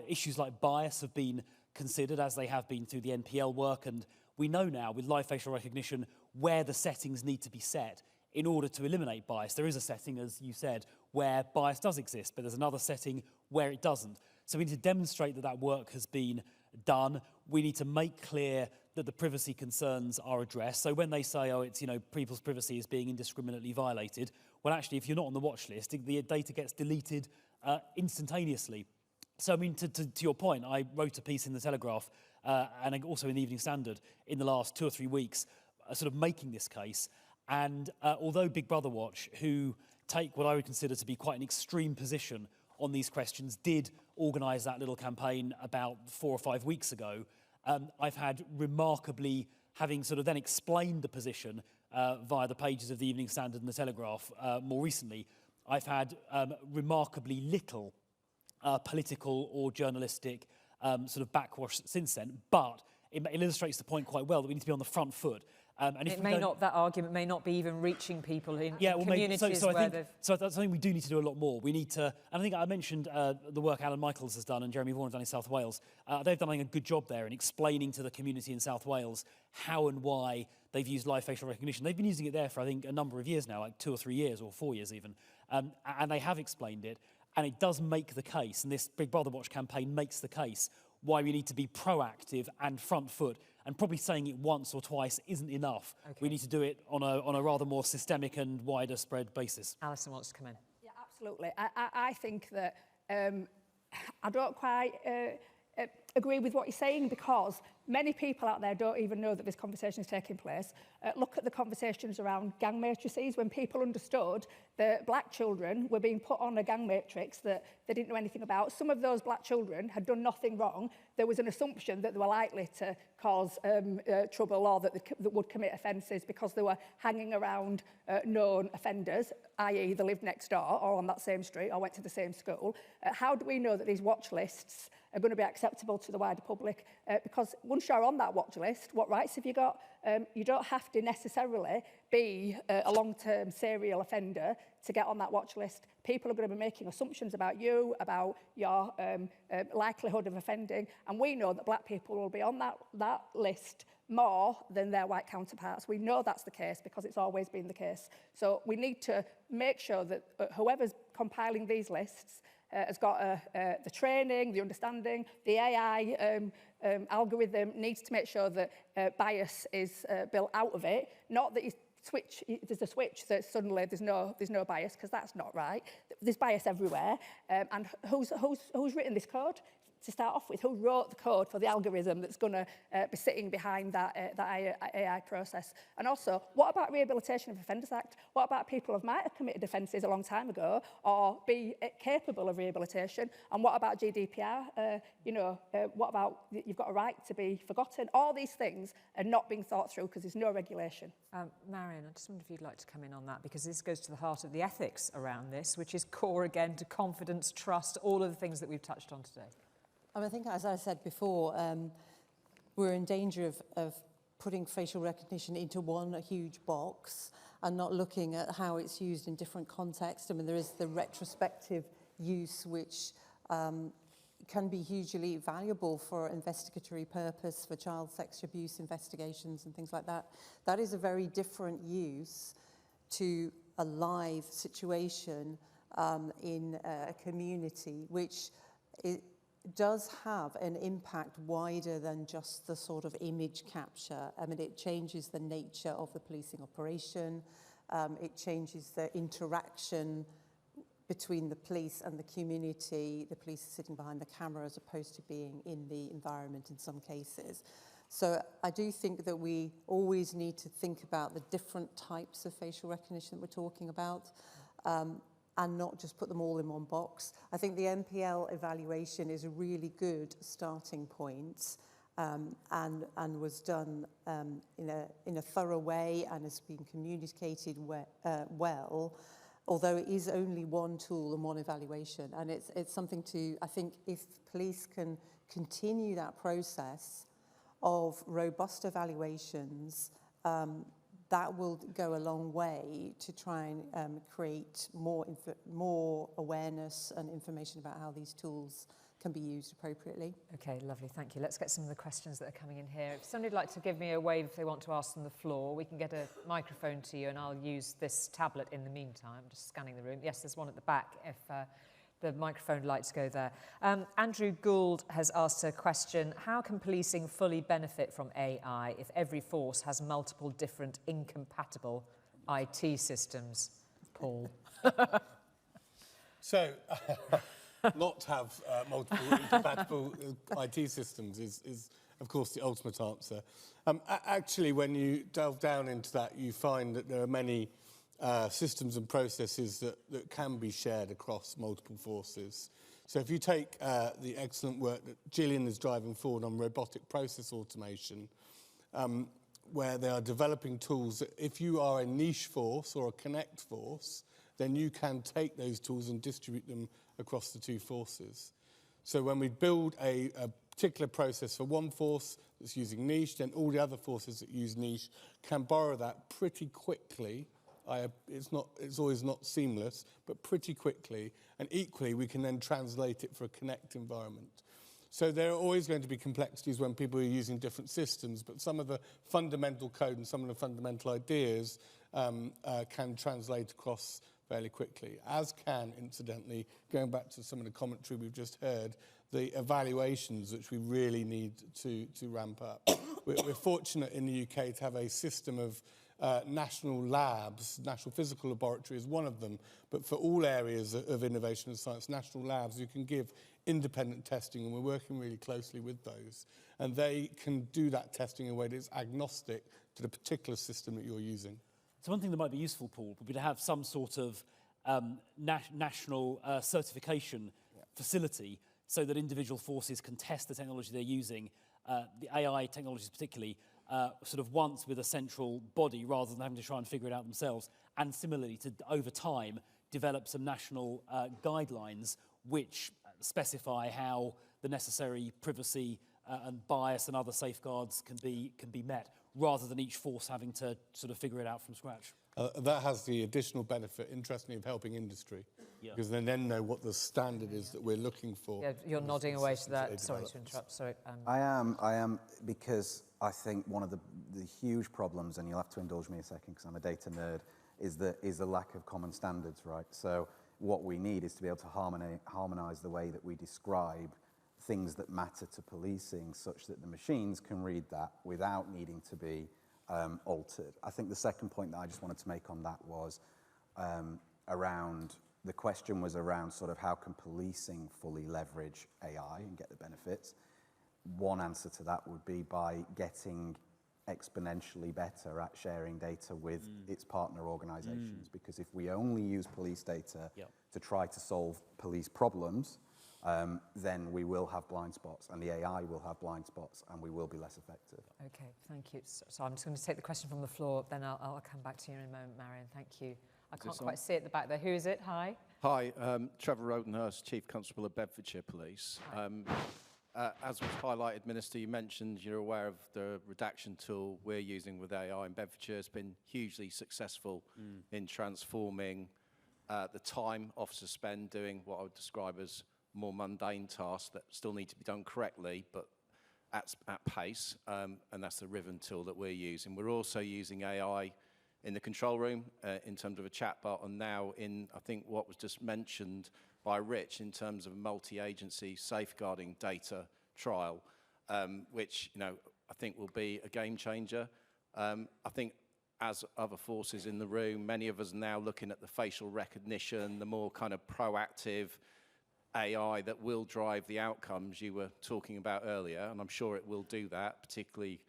issues like bias have been considered as they have been through the NPL work, and we know now with live facial recognition where the settings need to be set in order to eliminate bias. There is a setting, as you said, where bias does exist, but there's another setting where it doesn't. So we need to demonstrate that work has been done. We need to make clear that the privacy concerns are addressed. So when they say, oh, it's, you know, people's privacy is being indiscriminately violated, well, actually, if you're not on the watch list, the data gets deleted instantaneously. So, I mean, to your point, I wrote a piece in the Telegraph and also in the Evening Standard in the last 2 or 3 weeks, sort of making this case. And although Big Brother Watch, who take what I would consider to be quite an extreme position on these questions, did organise that little campaign about 4 or 5 weeks ago, I've had remarkably, having sort of then explained the position via the pages of the Evening Standard and the Telegraph more recently, I've had remarkably little political or journalistic sort of backwash since then, but it illustrates the point quite well that we need to be on the front foot. And if that argument may not be even reaching people in communities so that's something we do need to do a lot more. We need to, and I think I mentioned the work Alan Michaels has done and Jeremy Vaughan have done in South Wales. They've done a good job there in explaining to the community in South Wales how and why they've used live facial recognition. They've been using it there for, I think, a number of years now, like 2 or 3 years or 4 years even. And they have explained it. And it does make the case, and this Big Brother Watch campaign makes the case, why we need to be proactive and front foot. And probably saying it once or twice isn't enough. Okay. We need to do it on a rather more systemic and wider spread basis. Alison wants to come in. Yeah, absolutely. I think that I don't quite agree with what you're saying, because many people out there don't even know that this conversation is taking place. Look at the conversations around gang matrices, when people understood that black children were being put on a gang matrix that they didn't know anything about. Some of those black children had done nothing wrong. There was an assumption that they were likely to cause trouble or that would commit offences because they were hanging around known offenders, i.e. they lived next door or on that same street or went to the same school. How do we know that these watch lists are going to be acceptable to the wider public? Because once you're on that watch list, what rights have you got? You don't have to necessarily be a long-term serial offender to get on that watch list. People are going to be making assumptions about you, about your likelihood of offending, and we know that black people will be on that list more than their white counterparts. We know that's the case because it's always been the case. So we need to make sure that whoever's compiling these lists has got the training, the understanding, the AI algorithm needs to make sure that bias is built out of it, not that there's a switch that suddenly there's no bias, because that's not right. There's bias everywhere. And who's written this code? To start off with, who wrote the code for the algorithm that's going to be sitting behind that AI process? And also, what about Rehabilitation of Offenders Act? What about people who might have committed offences a long time ago or be capable of rehabilitation? And what about GDPR? What about you've got a right to be forgotten? All these things are not being thought through because there's no regulation. Marion, I just wonder if you'd like to come in on that, because this goes to the heart of the ethics around this, which is core again to confidence, trust, all of the things that we've touched on today. I think, as I said before, we're in danger of putting facial recognition into one huge box and not looking at how it's used in different contexts. I mean, there is the retrospective use, which can be hugely valuable for investigatory purpose, for child sex abuse investigations and things like that. That is a very different use to a live situation in a community, which it does have an impact wider than just the sort of image capture. I mean, it changes the nature of the policing operation. It changes the interaction between the police and the community. The police are sitting behind the camera as opposed to being in the environment in some cases. So I do think that we always need to think about the different types of facial recognition that we're talking about, and not just put them all in one box. I think the NPL evaluation is a really good starting point, and was done in a thorough way and has been communicated well, although it is only one tool and one evaluation. And it's something to, I think, if police can continue that process of robust evaluations, that will go a long way to try and create more awareness and information about how these tools can be used appropriately. Okay, lovely, thank you. Let's get some of the questions that are coming in here. If somebody'd like to give me a wave if they want to ask from the floor, we can get a microphone to you and I'll use this tablet in the meantime, just scanning the room. Yes, there's one at the back if the microphone lights go there. Andrew Gould has asked a question: how can policing fully benefit from AI if every force has multiple different incompatible IT systems? Paul. So, not to have multiple incompatible IT systems is, of course, the ultimate answer. Actually, when you delve down into that, you find that there are many systems and processes that can be shared across multiple forces. So if you take the excellent work that Gillian is driving forward on robotic process automation, where they are developing tools that if you are a niche force or a connect force, then you can take those tools and distribute them across the two forces. So when we build a particular process for one force that's using niche, then all the other forces that use niche can borrow that pretty quickly. It's always not seamless, but pretty quickly. And equally, we can then translate it for a connect environment. So there are always going to be complexities when people are using different systems, but some of the fundamental code and some of the fundamental ideas can translate across fairly quickly, as can, incidentally, going back to some of the commentary we've just heard, the evaluations which we really need to ramp up. We're fortunate in the UK to have a system of national labs. National Physical Laboratory is one of them, but for all areas of innovation and science, national labs, you can give independent testing, and we're working really closely with those. And they can do that testing in a way that is agnostic to the particular system that you're using. So one thing that might be useful, Paul, would be to have some sort of national certification facility so that individual forces can test the technology they're using, the AI technologies particularly, sort of once with a central body rather than having to try and figure it out themselves. And similarly, to over time, develop some national guidelines which specify how the necessary privacy and bias and other safeguards can be met, rather than each force having to sort of figure it out from scratch. That has the additional benefit, interestingly, of helping industry, because they then know what the standard is that we're looking for. Yeah, you're nodding away to that. Sorry to interrupt. Sorry. I am, because I think one of the huge problems, and you'll have to indulge me a second because I'm a data nerd, is the lack of common standards, right? So what we need is to be able to harmonise the way that we describe things that matter to policing, such that the machines can read that without needing to be altered. I think the second point that I just wanted to make on that was around, the question was around sort of how can policing fully leverage AI and get the benefits. One answer to that would be by getting exponentially better at sharing data with its partner organisations, because if we only use police data to try to solve police problems, then we will have blind spots, and the AI will have blind spots, and we will be less effective. Okay, thank you. So I'm just going to take the question from the floor, then I'll come back to you in a moment, Marion. Thank you. I can't quite see it at the back there. Who is it? Hi. Hi, Trevor Rodenhurst, Chief Constable of Bedfordshire Police. As was highlighted, Minister, you mentioned you're aware of the redaction tool we're using with AI in Bedfordshire. It's been hugely successful in transforming the time officers spend doing what I would describe as more mundane tasks that still need to be done correctly, but at pace, and that's the Riven tool that we're using. We're also using AI in the control room in terms of a chatbot, and now in, I think, what was just mentioned by Rich in terms of multi-agency safeguarding data trial, which, you know, I think will be a game changer. I think as other forces in the room, many of us are now looking at the facial recognition, the more kind of proactive AI that will drive the outcomes you were talking about earlier, and I'm sure it will do that, particularly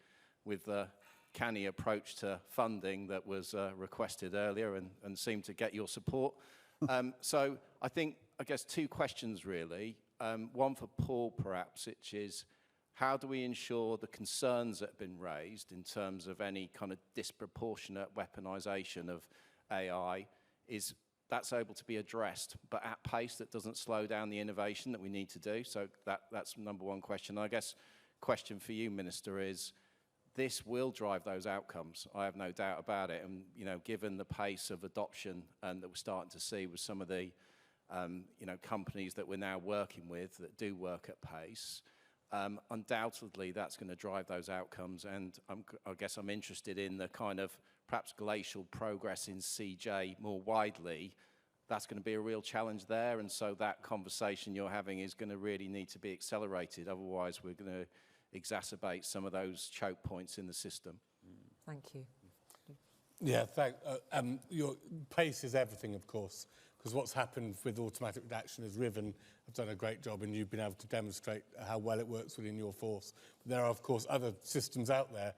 with the canny approach to funding that was requested earlier and seemed to get your support. So I guess two questions really. One for Paul perhaps, which is how do we ensure the concerns that have been raised in terms of any kind of disproportionate weaponization of AI that's able to be addressed, but at pace that doesn't slow down the innovation that we need to do? So that's number one question. I guess question for you, Minister, is this will drive those outcomes. I have no doubt about it. And, you know, given the pace of adoption that we're starting to see with some of the, you know, companies that we're now working with that do work at pace, undoubtedly that's going to drive those outcomes. And I guess I'm interested in the kind of perhaps glacial progress in CJ more widely. That's going to be a real challenge there. And so that conversation you're having is going to really need to be accelerated. Otherwise, we're going to exacerbate some of those choke points in the system. Thank you. Yeah, your pace is everything, of course, because what's happened with automatic redaction is Riven have done a great job and you've been able to demonstrate how well it works within your force. But there are, of course, other systems out there,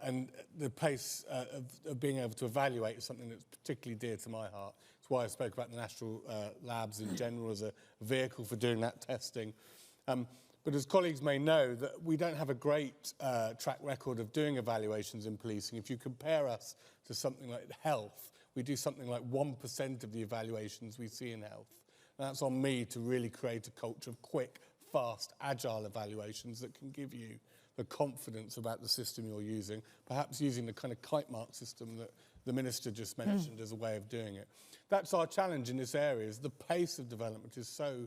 and the pace of being able to evaluate is something that's particularly dear to my heart. It's why I spoke about the national labs in general as a vehicle for doing that testing. But as colleagues may know, that we don't have a great track record of doing evaluations in policing. If you compare us to something like health, we do something like 1% of the evaluations we see in health. And that's on me to really create a culture of quick, fast, agile evaluations that can give you the confidence about the system you're using, perhaps using the kind of kite mark system that the Minister just mentioned as a way of doing it. That's our challenge in this area, is the pace of development is so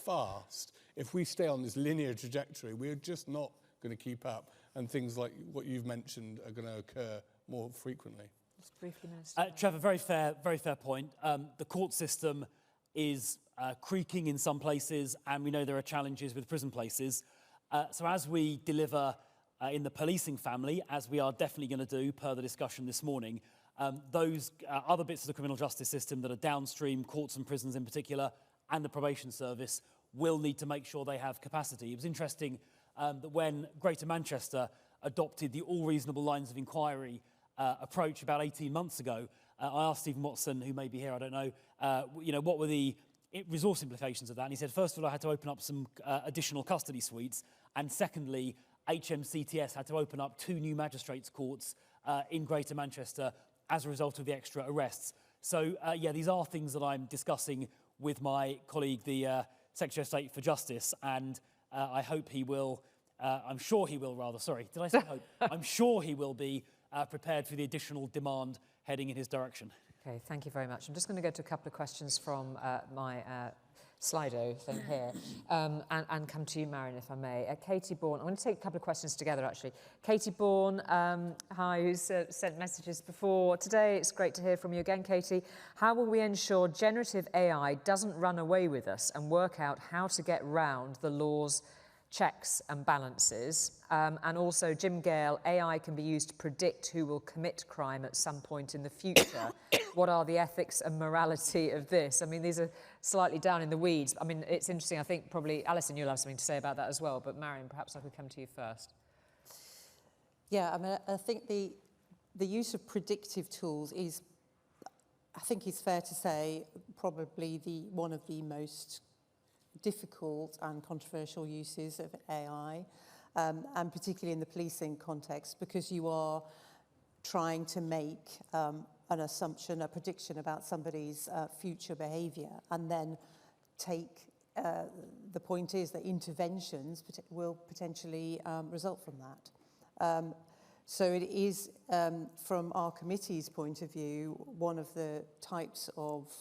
fast. If we stay on this linear trajectory, we're just not going to keep up, and things like what you've mentioned are going to occur more frequently. Just briefly, Minister. Trevor, very fair point. The court system is creaking in some places, and we know there are challenges with prison places. So as we deliver in the policing family, as we are definitely going to do per the discussion this morning, those other bits of the criminal justice system that are downstream, courts and prisons in particular, and the probation service will need to make sure they have capacity. It was interesting that when Greater Manchester adopted the all reasonable lines of inquiry approach about 18 months ago, I asked Stephen Watson, who may be here, I don't know, you know, what were the resource implications of that? And he said, first of all, I had to open up some additional custody suites, and secondly, HMCTS had to open up 2 new magistrates' courts in Greater Manchester as a result of the extra arrests. So, yeah, these are things that I'm discussing with my colleague, the Secretary of State for Justice, and I hope he will, I'm sure he will rather, sorry, did I say hope? I'm sure he will be prepared for the additional demand heading in his direction. Okay, thank you very much. I'm just going to go to a couple of questions from my Slido thing here and come to you, Marion, if I may. Katie Bourne, I'm going to take a couple of questions together, actually. Katie Bourne, hi, who's sent messages before today. It's great to hear from you again, Katie. How will we ensure generative AI doesn't run away with us and work out how to get round the law's checks and balances? And also, Jim Gale, AI can be used to predict who will commit crime at some point in the future. What are the ethics and morality of this? I mean, these are slightly down in the weeds. I mean, it's interesting. I think probably, Alison, you'll have something to say about that as well. But Marion, perhaps I could come to you first. Yeah, I mean, I think the use of predictive tools is, I think it's fair to say, probably one of the most difficult and controversial uses of AI, and particularly in the policing context, because you are trying to make an assumption, a prediction about somebody's future behaviour, and then take the point is that interventions will potentially result from that. So it is, from our committee's point of view, one of the types of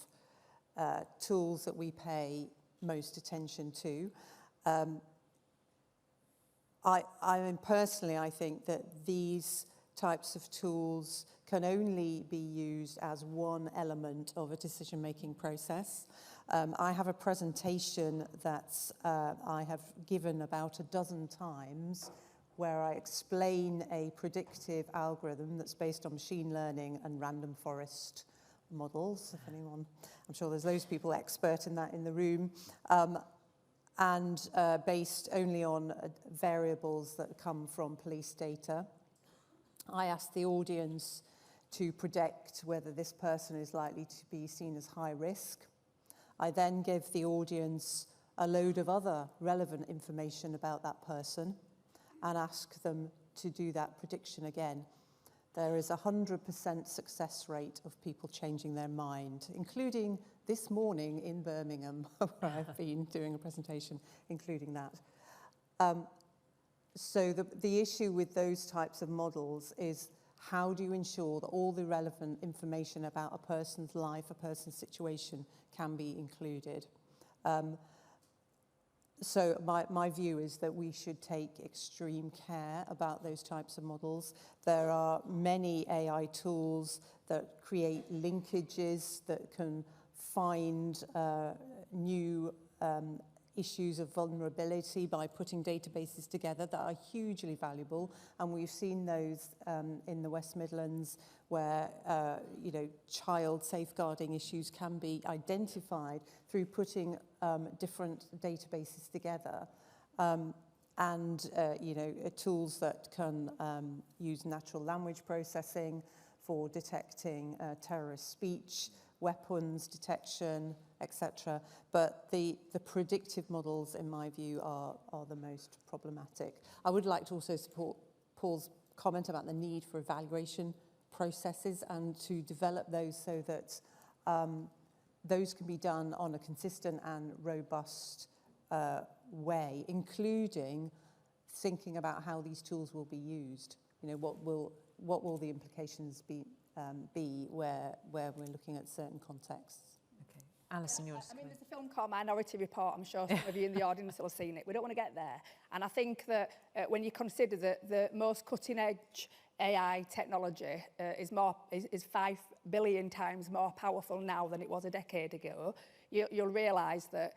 tools that we pay most attention to. Personally, I think that these types of tools can only be used as one element of a decision-making process. I have a presentation that I have given about a dozen times where I explain a predictive algorithm that's based on machine learning and random forest models. If anyone, I'm sure there's those people expert in that in the room, and based only on variables that come from police data. I asked the audience to predict whether this person is likely to be seen as high risk. I then give the audience a load of other relevant information about that person and ask them to do that prediction again. There is a 100% success rate of people changing their mind, including this morning in Birmingham, where I've been doing a presentation, including that. So the issue with those types of models is, how do you ensure that all the relevant information about a person's life, a person's situation, can be included? So my view is that we should take extreme care about those types of models. There are many AI tools that create linkages that can find new issues of vulnerability by putting databases together that are hugely valuable. And we've seen those in the West Midlands where child safeguarding issues can be identified through putting different databases together. Tools that can use natural language processing for detecting terrorist speech, weapons detection, etc. But the predictive models, in my view, are the most problematic. I would like to also support Paul's comment about the need for evaluation processes and to develop those so that those can be done on a consistent and robust way, including thinking about how these tools will be used. What will the implications be where we're looking at certain contexts. Okay, Alison, yours. There's a film called Minority Report. I'm sure some of you in the audience will have seen it. We don't want to get there. And I think that when you consider that the most cutting-edge AI technology is 5 billion times more powerful now than it was a decade ago, you'll realise that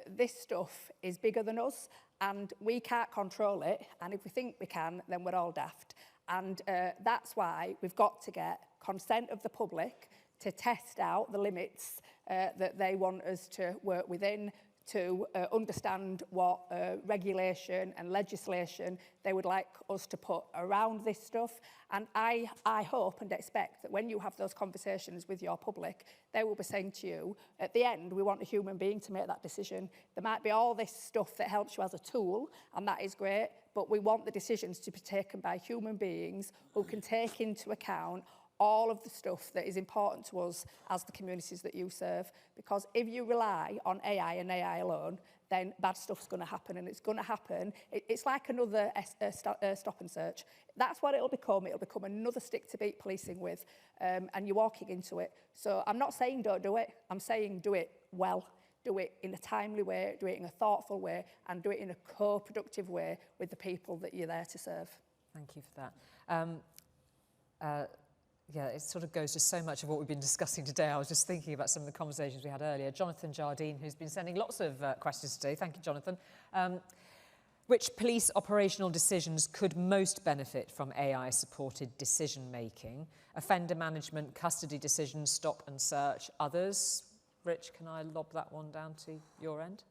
this stuff is bigger than us, and we can't control it. And if we think we can, then we're all daft. And that's why we've got to get consent of the public to test out the limits that they want us to work within, to understand what regulation and legislation they would like us to put around this stuff. And I hope and expect that when you have those conversations with your public, they will be saying to you, at the end, we want a human being to make that decision. There might be all this stuff that helps you as a tool, and that is great, but we want the decisions to be taken by human beings who can take into account all of the stuff that is important to us as the communities that you serve. Because if you rely on AI and AI alone, then bad stuff's going to happen, and it's going to happen. It's like another stop and search. That's what it'll become. It'll become another stick to beat policing with, and you're walking into it. So I'm not saying don't do it. I'm saying do it well. Do it in a timely way, do it in a thoughtful way, and do it in a co-productive way with the people that you're there to serve. Thank you for that. Yeah, it sort of goes to so much of what we've been discussing today. I was just thinking about some of the conversations we had earlier. Jonathan Jardine, who's been sending lots of questions today. Thank you, Jonathan. Which police operational decisions could most benefit from AI-supported decision-making? Offender management, custody decisions, stop and search, others? Rich, can I lob that one down to your end?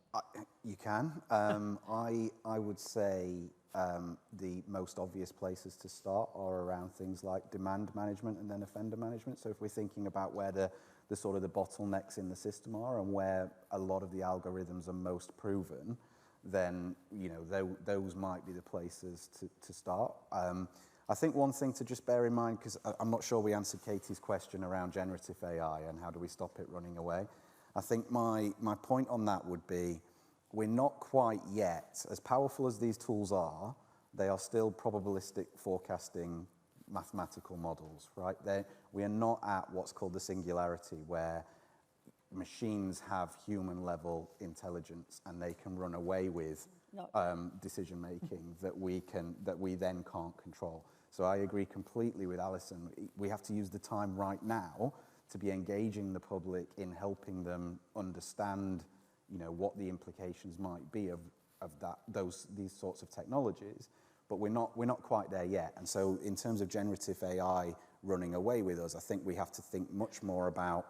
You can. I would say the most obvious places to start are around things like demand management and then offender management. So if we're thinking about where the sort of the bottlenecks in the system are and where a lot of the algorithms are most proven, then those might be the places to start. I think one thing to just bear in mind, because I'm not sure we answered Katie's question around generative AI and how do we stop it running away. I think my point on that would be we're not quite yet, as powerful as these tools are, they are still probabilistic forecasting mathematical models, right? We are not at what's called the singularity, where machines have human level intelligence and they can run away with decision making that we then can't control. So I agree completely with Alison. We have to use the time right now to be engaging the public in helping them understand, what the implications might be of these sorts of technologies. But we're not quite there yet. And so in terms of generative AI running away with us, I think we have to think much more about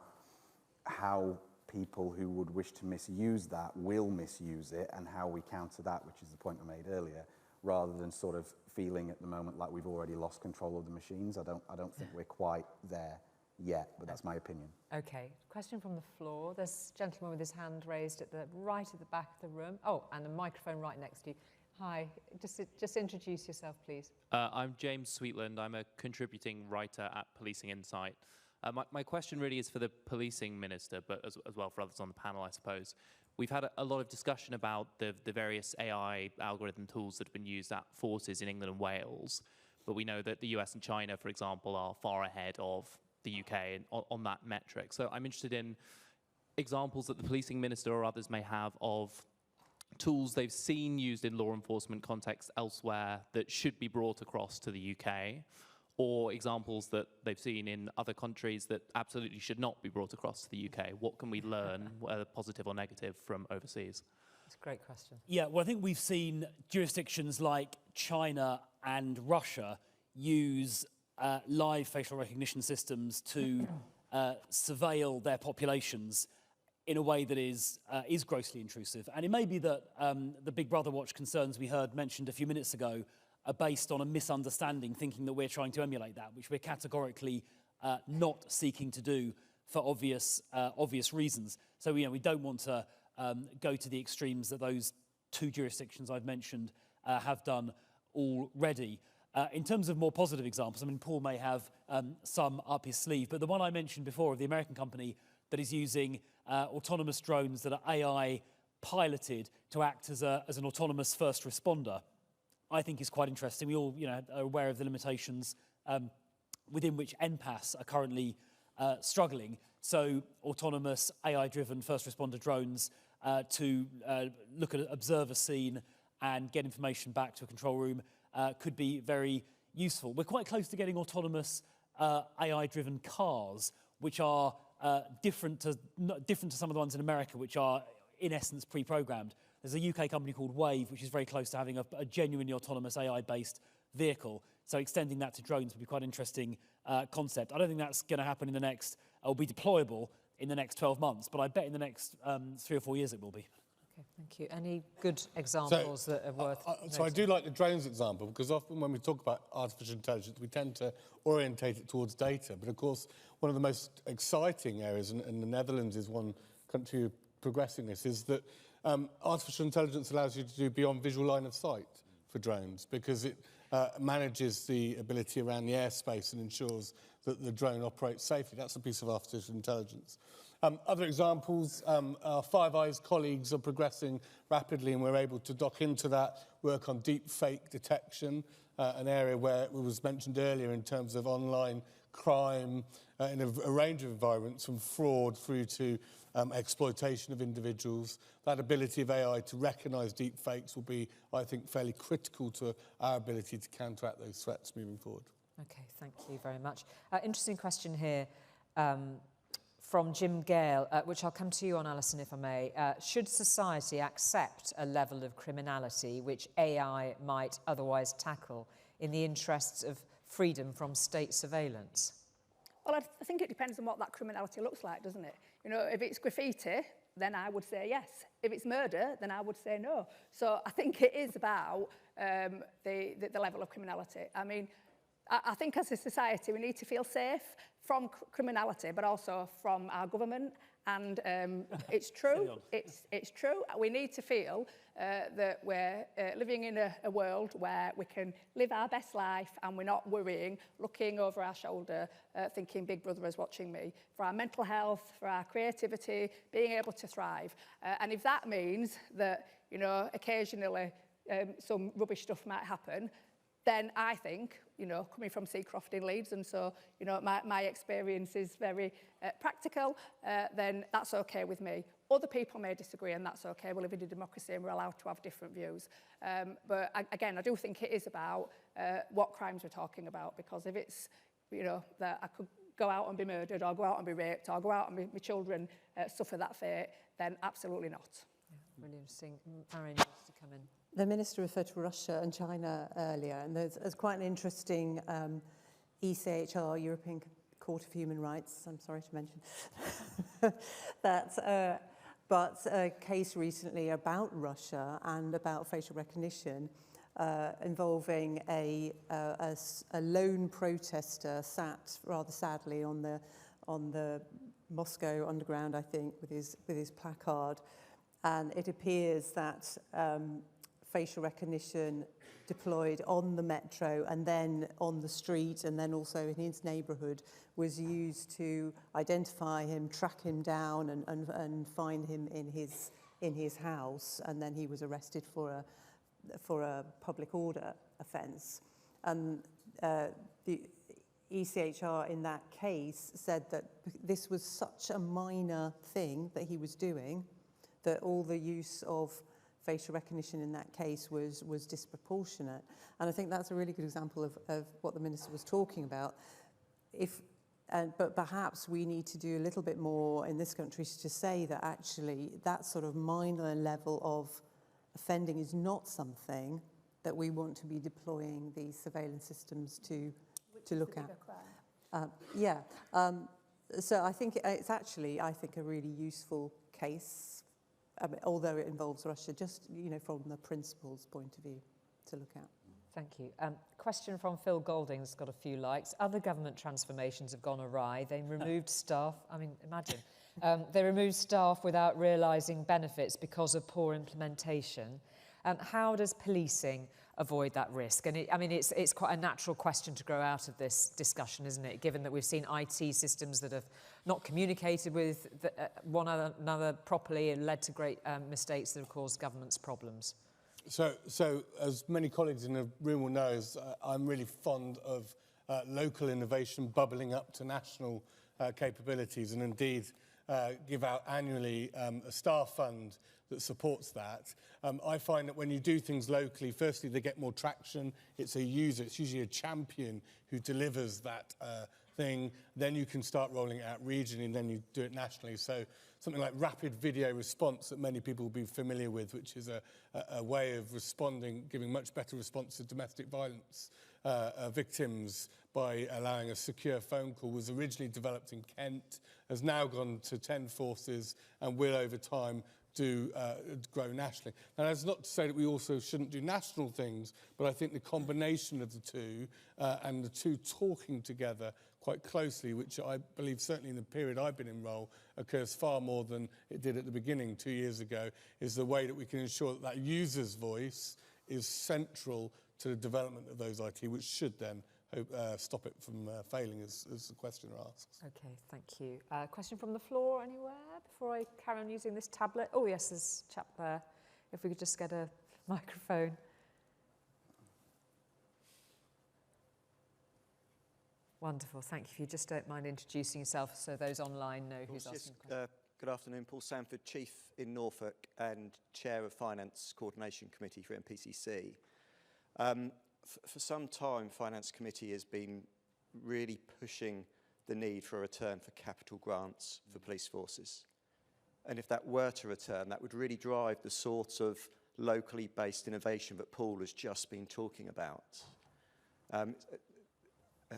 how people who would wish to misuse that will misuse it, and how we counter that, which is the point I made earlier, rather than sort of feeling at the moment like we've already lost control of the machines. I don't think we're quite there yet, but that's my opinion. Okay, question from the floor. There's a gentleman with his hand raised right at the back of the room. Oh, and a microphone right next to you. Hi, just introduce yourself, please. I'm James Sweetland. I'm a contributing writer at Policing Insight. My question really is for the policing minister, but as well for others on the panel, I suppose. We've had a lot of discussion about the various AI algorithm tools that have been used at forces in England and Wales, but we know that the US and China, for example, are far ahead of the UK on that metric. So I'm interested in examples that the policing minister or others may have of tools they've seen used in law enforcement contexts elsewhere that should be brought across to the UK, or examples that they've seen in other countries that absolutely should not be brought across to the UK. What can we learn, whether positive or negative, from overseas? That's a great question. Yeah, well, I think we've seen jurisdictions like China and Russia use live facial recognition systems to surveil their populations in a way that is grossly intrusive. And it may be that the Big Brother Watch concerns we heard mentioned a few minutes ago are based on a misunderstanding, thinking that we're trying to emulate that, which we're categorically not seeking to do for obvious reasons. So we don't want to go to the extremes that those two jurisdictions I've mentioned have done already. In terms of more positive examples, I mean, Paul may have some up his sleeve, but the one I mentioned before of the American company that is using autonomous drones that are AI piloted to act as an autonomous first responder, I think is quite interesting. We all are aware of the limitations within which NPAS are currently struggling. So autonomous AI-driven first responder drones to look at observe a scene and get information back to a control room could be very useful. We're quite close to getting autonomous AI-driven cars, which are different to some of the ones in America, which are in essence pre-programmed. There's a UK company called Wave, which is very close to having a genuinely autonomous AI-based vehicle. So extending that to drones would be quite an interesting concept. I don't think that's going to happen or be deployable in the next 12 months, but I bet in the next 3 or 4 years it will be. Okay, thank you. Any good examples that are worth So I do like the drones example, because often when we talk about artificial intelligence, we tend to orientate it towards data. But of course, one of the most exciting areas, and the Netherlands is one country progressing this, is that artificial intelligence allows you to do beyond visual line of sight for drones, because it manages the ability around the airspace and ensures that the drone operates safely. That's a piece of artificial intelligence. Other examples, our Five Eyes colleagues are progressing rapidly, and we're able to dock into that, work on deep fake detection, an area where it was mentioned earlier in terms of online crime in a range of environments, from fraud through to exploitation of individuals. That ability of AI to recognise deep fakes will be, I think, fairly critical to our ability to counteract those threats moving forward. Okay, thank you very much. Interesting question here from Jim Gale, which I'll come to you on, Alison, if I may. Should society accept a level of criminality which AI might otherwise tackle in the interests of freedom from state surveillance? Well, I think it depends on what that criminality looks like, doesn't it? If it's graffiti, then I would say yes. If it's murder, then I would say no. So I think it is about the level of criminality. I mean, I think as a society we need to feel safe from criminality, but also from our government And it's true. It's true. We need to feel that we're living in a world where we can live our best life and we're not worrying, looking over our shoulder, thinking Big Brother is watching me. For our mental health, for our creativity, being able to thrive. And if that means that, you know, occasionally some rubbish stuff might happen, then I think, you know, coming from Seacroft in Leeds, and so, you know, my experience is very practical, then that's okay with me. Other people may disagree, and that's okay. We live in a democracy and we're allowed to have different views. But again, I do think it is about what crimes we're talking about, because if it's, you know, that I could go out and be murdered, or go out and be raped, or go out and my children suffer that fate, then absolutely not. Yeah, really interesting. Marion wants to come in. The Minister referred to Russia and China earlier, and there's quite an interesting EDHR, European Court of Human Rights, I'm sorry to mention, but a case recently about Russia and about facial recognition involving a lone protester sat rather sadly on the Moscow underground, I think, with his placard, and it appears that facial recognition deployed on the metro and then on the street and then also in his neighbourhood was used to identify him, track him down and find him in his house, and then he was arrested for a public order offence. And the EDHR in that case said that this was such a minor thing that he was doing that all the use of facial recognition in that case was disproportionate. And I think that's a really good example of what the Minister was talking about. But perhaps we need to do a little bit more in this country to say that actually that sort of minor level of offending is not something that we want to be deploying these surveillance systems to look at. So I think it's actually, I think, a really useful case, although it involves Russia, just, you know, from the principal's point of view to look at. Thank you. Question from Phil Golding's got a few likes. Other government transformations have gone awry. They removed staff. I mean, imagine. They removed staff without realising benefits because of poor implementation. How does policing avoid that risk? And it's quite a natural question to grow out of this discussion, isn't it? Given that we've seen IT systems that have not communicated with one another properly and led to great mistakes that have caused government's problems. So as many colleagues in the room will know, I'm really fond of local innovation bubbling up to national capabilities, and indeed give out annually a staff fund that supports that. I find that when you do things locally, firstly, they get more traction. It's a user, it's usually a champion who delivers that thing. Then you can start rolling it out regionally, and then you do it nationally. So something like rapid video response that many people will be familiar with, which is a way of responding, giving much better response to domestic violence victims by allowing a secure phone call, was originally developed in Kent, has now gone to 10 forces and will over time grow nationally. Now, that's not to say that we also shouldn't do national things, but I think the combination of the two and the two talking together quite closely, which I believe certainly in the period I've been in role occurs far more than it did at the beginning 2 years ago, is the way that we can ensure that user's voice is central to the development of those IT, which should then stop it from failing, as the questioner asks. Okay, thank you. Question from the floor anywhere before I carry on using this tablet? Oh yes, there's a chap there. If we could just get a microphone. Wonderful, thank you. If you just don't mind introducing yourself so those online know who's asking questions. Good afternoon, Paul Sanford, Chief in Norfolk and Chair of Finance Coordination Committee for NPCC. For some time, Finance Committee has been really pushing the need for a return for capital grants for police forces. And if that were to return, that would really drive the sort of locally based innovation that Paul has just been talking about.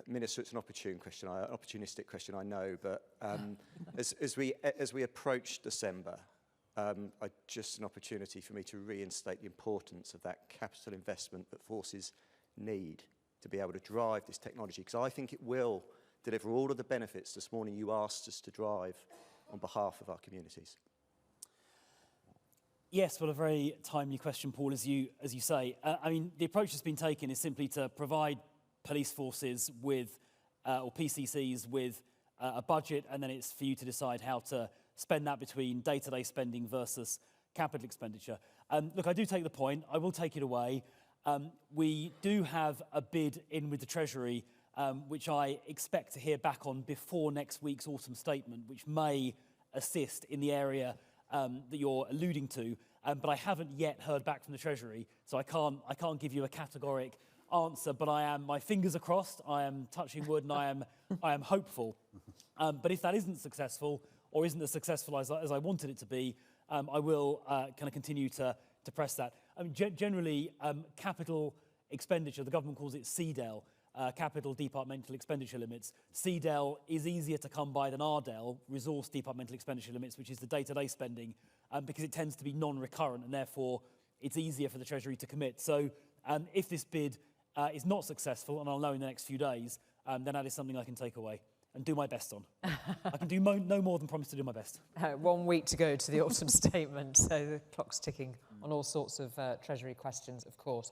Minister, it's an opportunistic question, I know, but as we approach December, just an opportunity for me to reinstate the importance of that capital investment that forces need to be able to drive this technology, because I think it will deliver all of the benefits this morning you asked us to drive on behalf of our communities? Yes, well, a very timely question, Paul, as you say. I mean, the approach that's been taken is simply to provide police forces with, or PCCs with a budget, and then it's for you to decide how to spend that between day-to-day spending versus capital expenditure. Look, I do take the point. I will take it away. We do have a bid in with the Treasury, which I expect to hear back on before next week's autumn statement, which may assist in the area that you're alluding to. But I haven't yet heard back from the Treasury, so I can't give you a categoric answer. But my fingers are crossed. I am touching wood, and I am hopeful. But if that isn't successful, or isn't as successful as I wanted it to be, I will kind of continue to press that. I mean, generally, capital expenditure, the government calls it CDEL, capital departmental expenditure limits. CDEL is easier to come by than RDEL, resource departmental expenditure limits, which is the day-to-day spending, because it tends to be non-recurrent, and therefore it's easier for the Treasury to commit. So if this bid is not successful, and I'll know in the next few days, then that is something I can take away and do my best on. I can do no more than promise to do my best. 1 week to go to the autumn statement, so the clock's ticking on all sorts of Treasury questions, of course.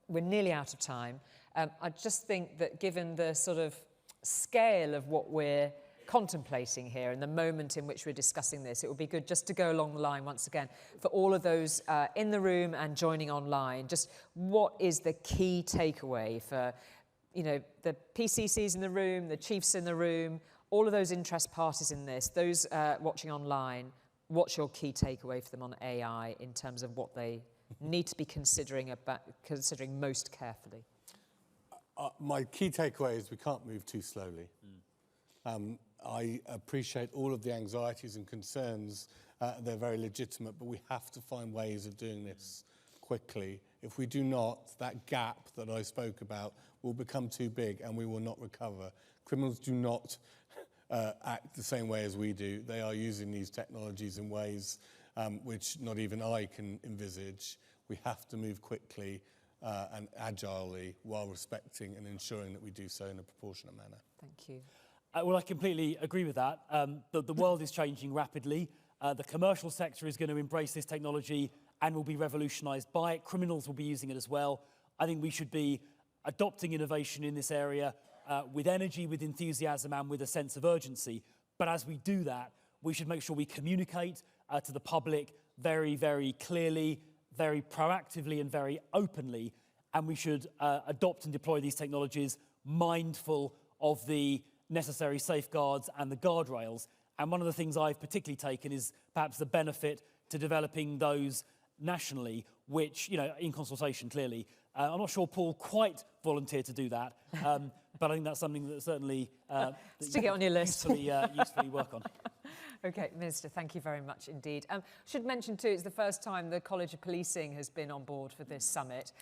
We're nearly out of time. I just think that given the sort of scale of what we're contemplating here and the moment in which we're discussing this, it would be good just to go along the line once again for all of those in the room and joining online. Just what is the key takeaway for, you know, the PCCs in the room, the chiefs in the room, all of those interest parties in this, those watching online? What's your key takeaway for them on AI in terms of what they need to be considering most carefully? My key takeaway is we can't move too slowly. I appreciate all of the anxieties and concerns. They're very legitimate, but we have to find ways of doing this quickly. If we do not, that gap that I spoke about will become too big and we will not recover. Criminals do not act the same way as we do. They are using these technologies in ways which not even I can envisage. We have to move quickly and agilely while respecting and ensuring that we do so in a proportionate manner. Thank you. Well, I completely agree with that. The world is changing rapidly. The commercial sector is going to embrace this technology and will be revolutionised by it. Criminals will be using it as well. I think we should be adopting innovation in this area with energy, with enthusiasm, and with a sense of urgency. But as we do that, we should make sure we communicate to the public very, very clearly, very proactively, and very openly. And we should adopt and deploy these technologies mindful of the necessary safeguards and the guardrails. And one of the things I've particularly taken is perhaps the benefit to developing those nationally, which, you know, in consultation, clearly. I'm not sure Paul quite volunteered to do that, but I think that's something that certainly stick it on your list. usefully work on. OK, Minister, thank you very much indeed. Should mention too, it's the first time the College of Policing has been on board for this summit.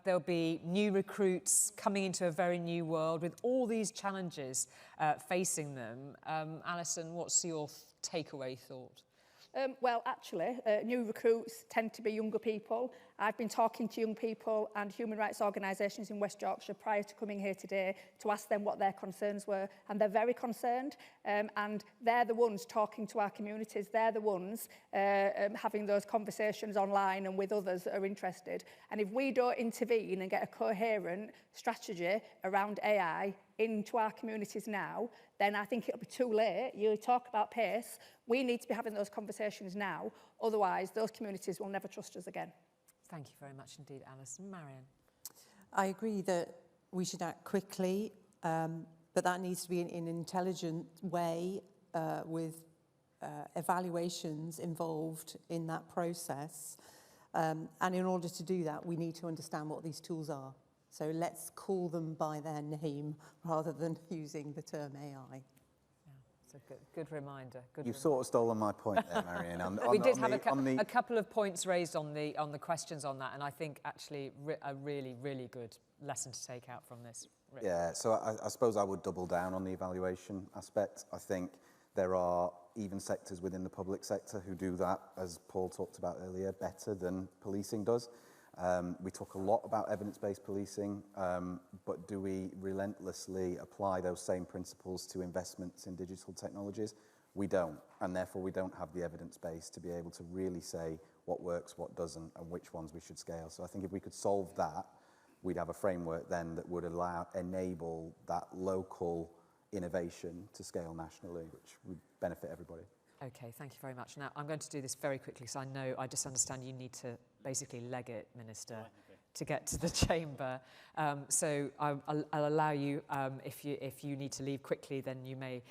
There'll be new recruits coming into a very new world with all these challenges facing them. Alison, what's your takeaway thought? Well, actually, new recruits tend to be younger people. I've been talking to young people and human rights organisations in West Yorkshire prior to coming here today to ask them what their concerns were. And they're very concerned. And they're the ones talking to our communities. They're the ones having those conversations online and with others that are interested. And if we don't intervene and get a coherent strategy around AI into our communities now, then I think it'll be too late. You talk about pace. We need to be having those conversations now. Otherwise, those communities will never trust us again. Thank you very much indeed, Alison. Marion? I agree that we should act quickly, but that needs to be in an intelligent way with evaluations involved in that process. And in order to do that, we need to understand what these tools are. So let's call them by their name rather than using the term AI. It's a good reminder. You've sort of stolen my point there, Marion. We did have a couple of points raised on the questions on that, and I think actually a really, really good lesson to take out from this. Rick. Yeah, so I suppose I would double down on the evaluation aspect. I think there are even sectors within the public sector who do that, as Paul talked about earlier, better than policing does. We talk a lot about evidence-based policing, but do we relentlessly apply those same principles to investments in digital technologies? We don't, and therefore we don't have the evidence base to be able to really say what works, what doesn't, and which ones we should scale. So I think if we could solve that, we'd have a framework then that would enable that local innovation to scale nationally, which would benefit everybody. Okay, thank you very much. Now, I'm going to do this very quickly, because I just understand you need to basically leg it, Minister, to get to the chamber. So I'll allow you, if you need to leave quickly, then you may,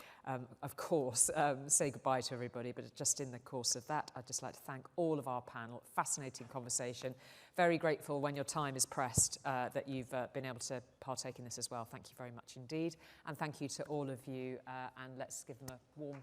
of course, say goodbye to everybody. But just in the course of that, I'd just like to thank all of our panel. Fascinating conversation. Very grateful when your time is pressed that you've been able to partake in this as well. Thank you very much indeed. And thank you to all of you. And let's give them a warm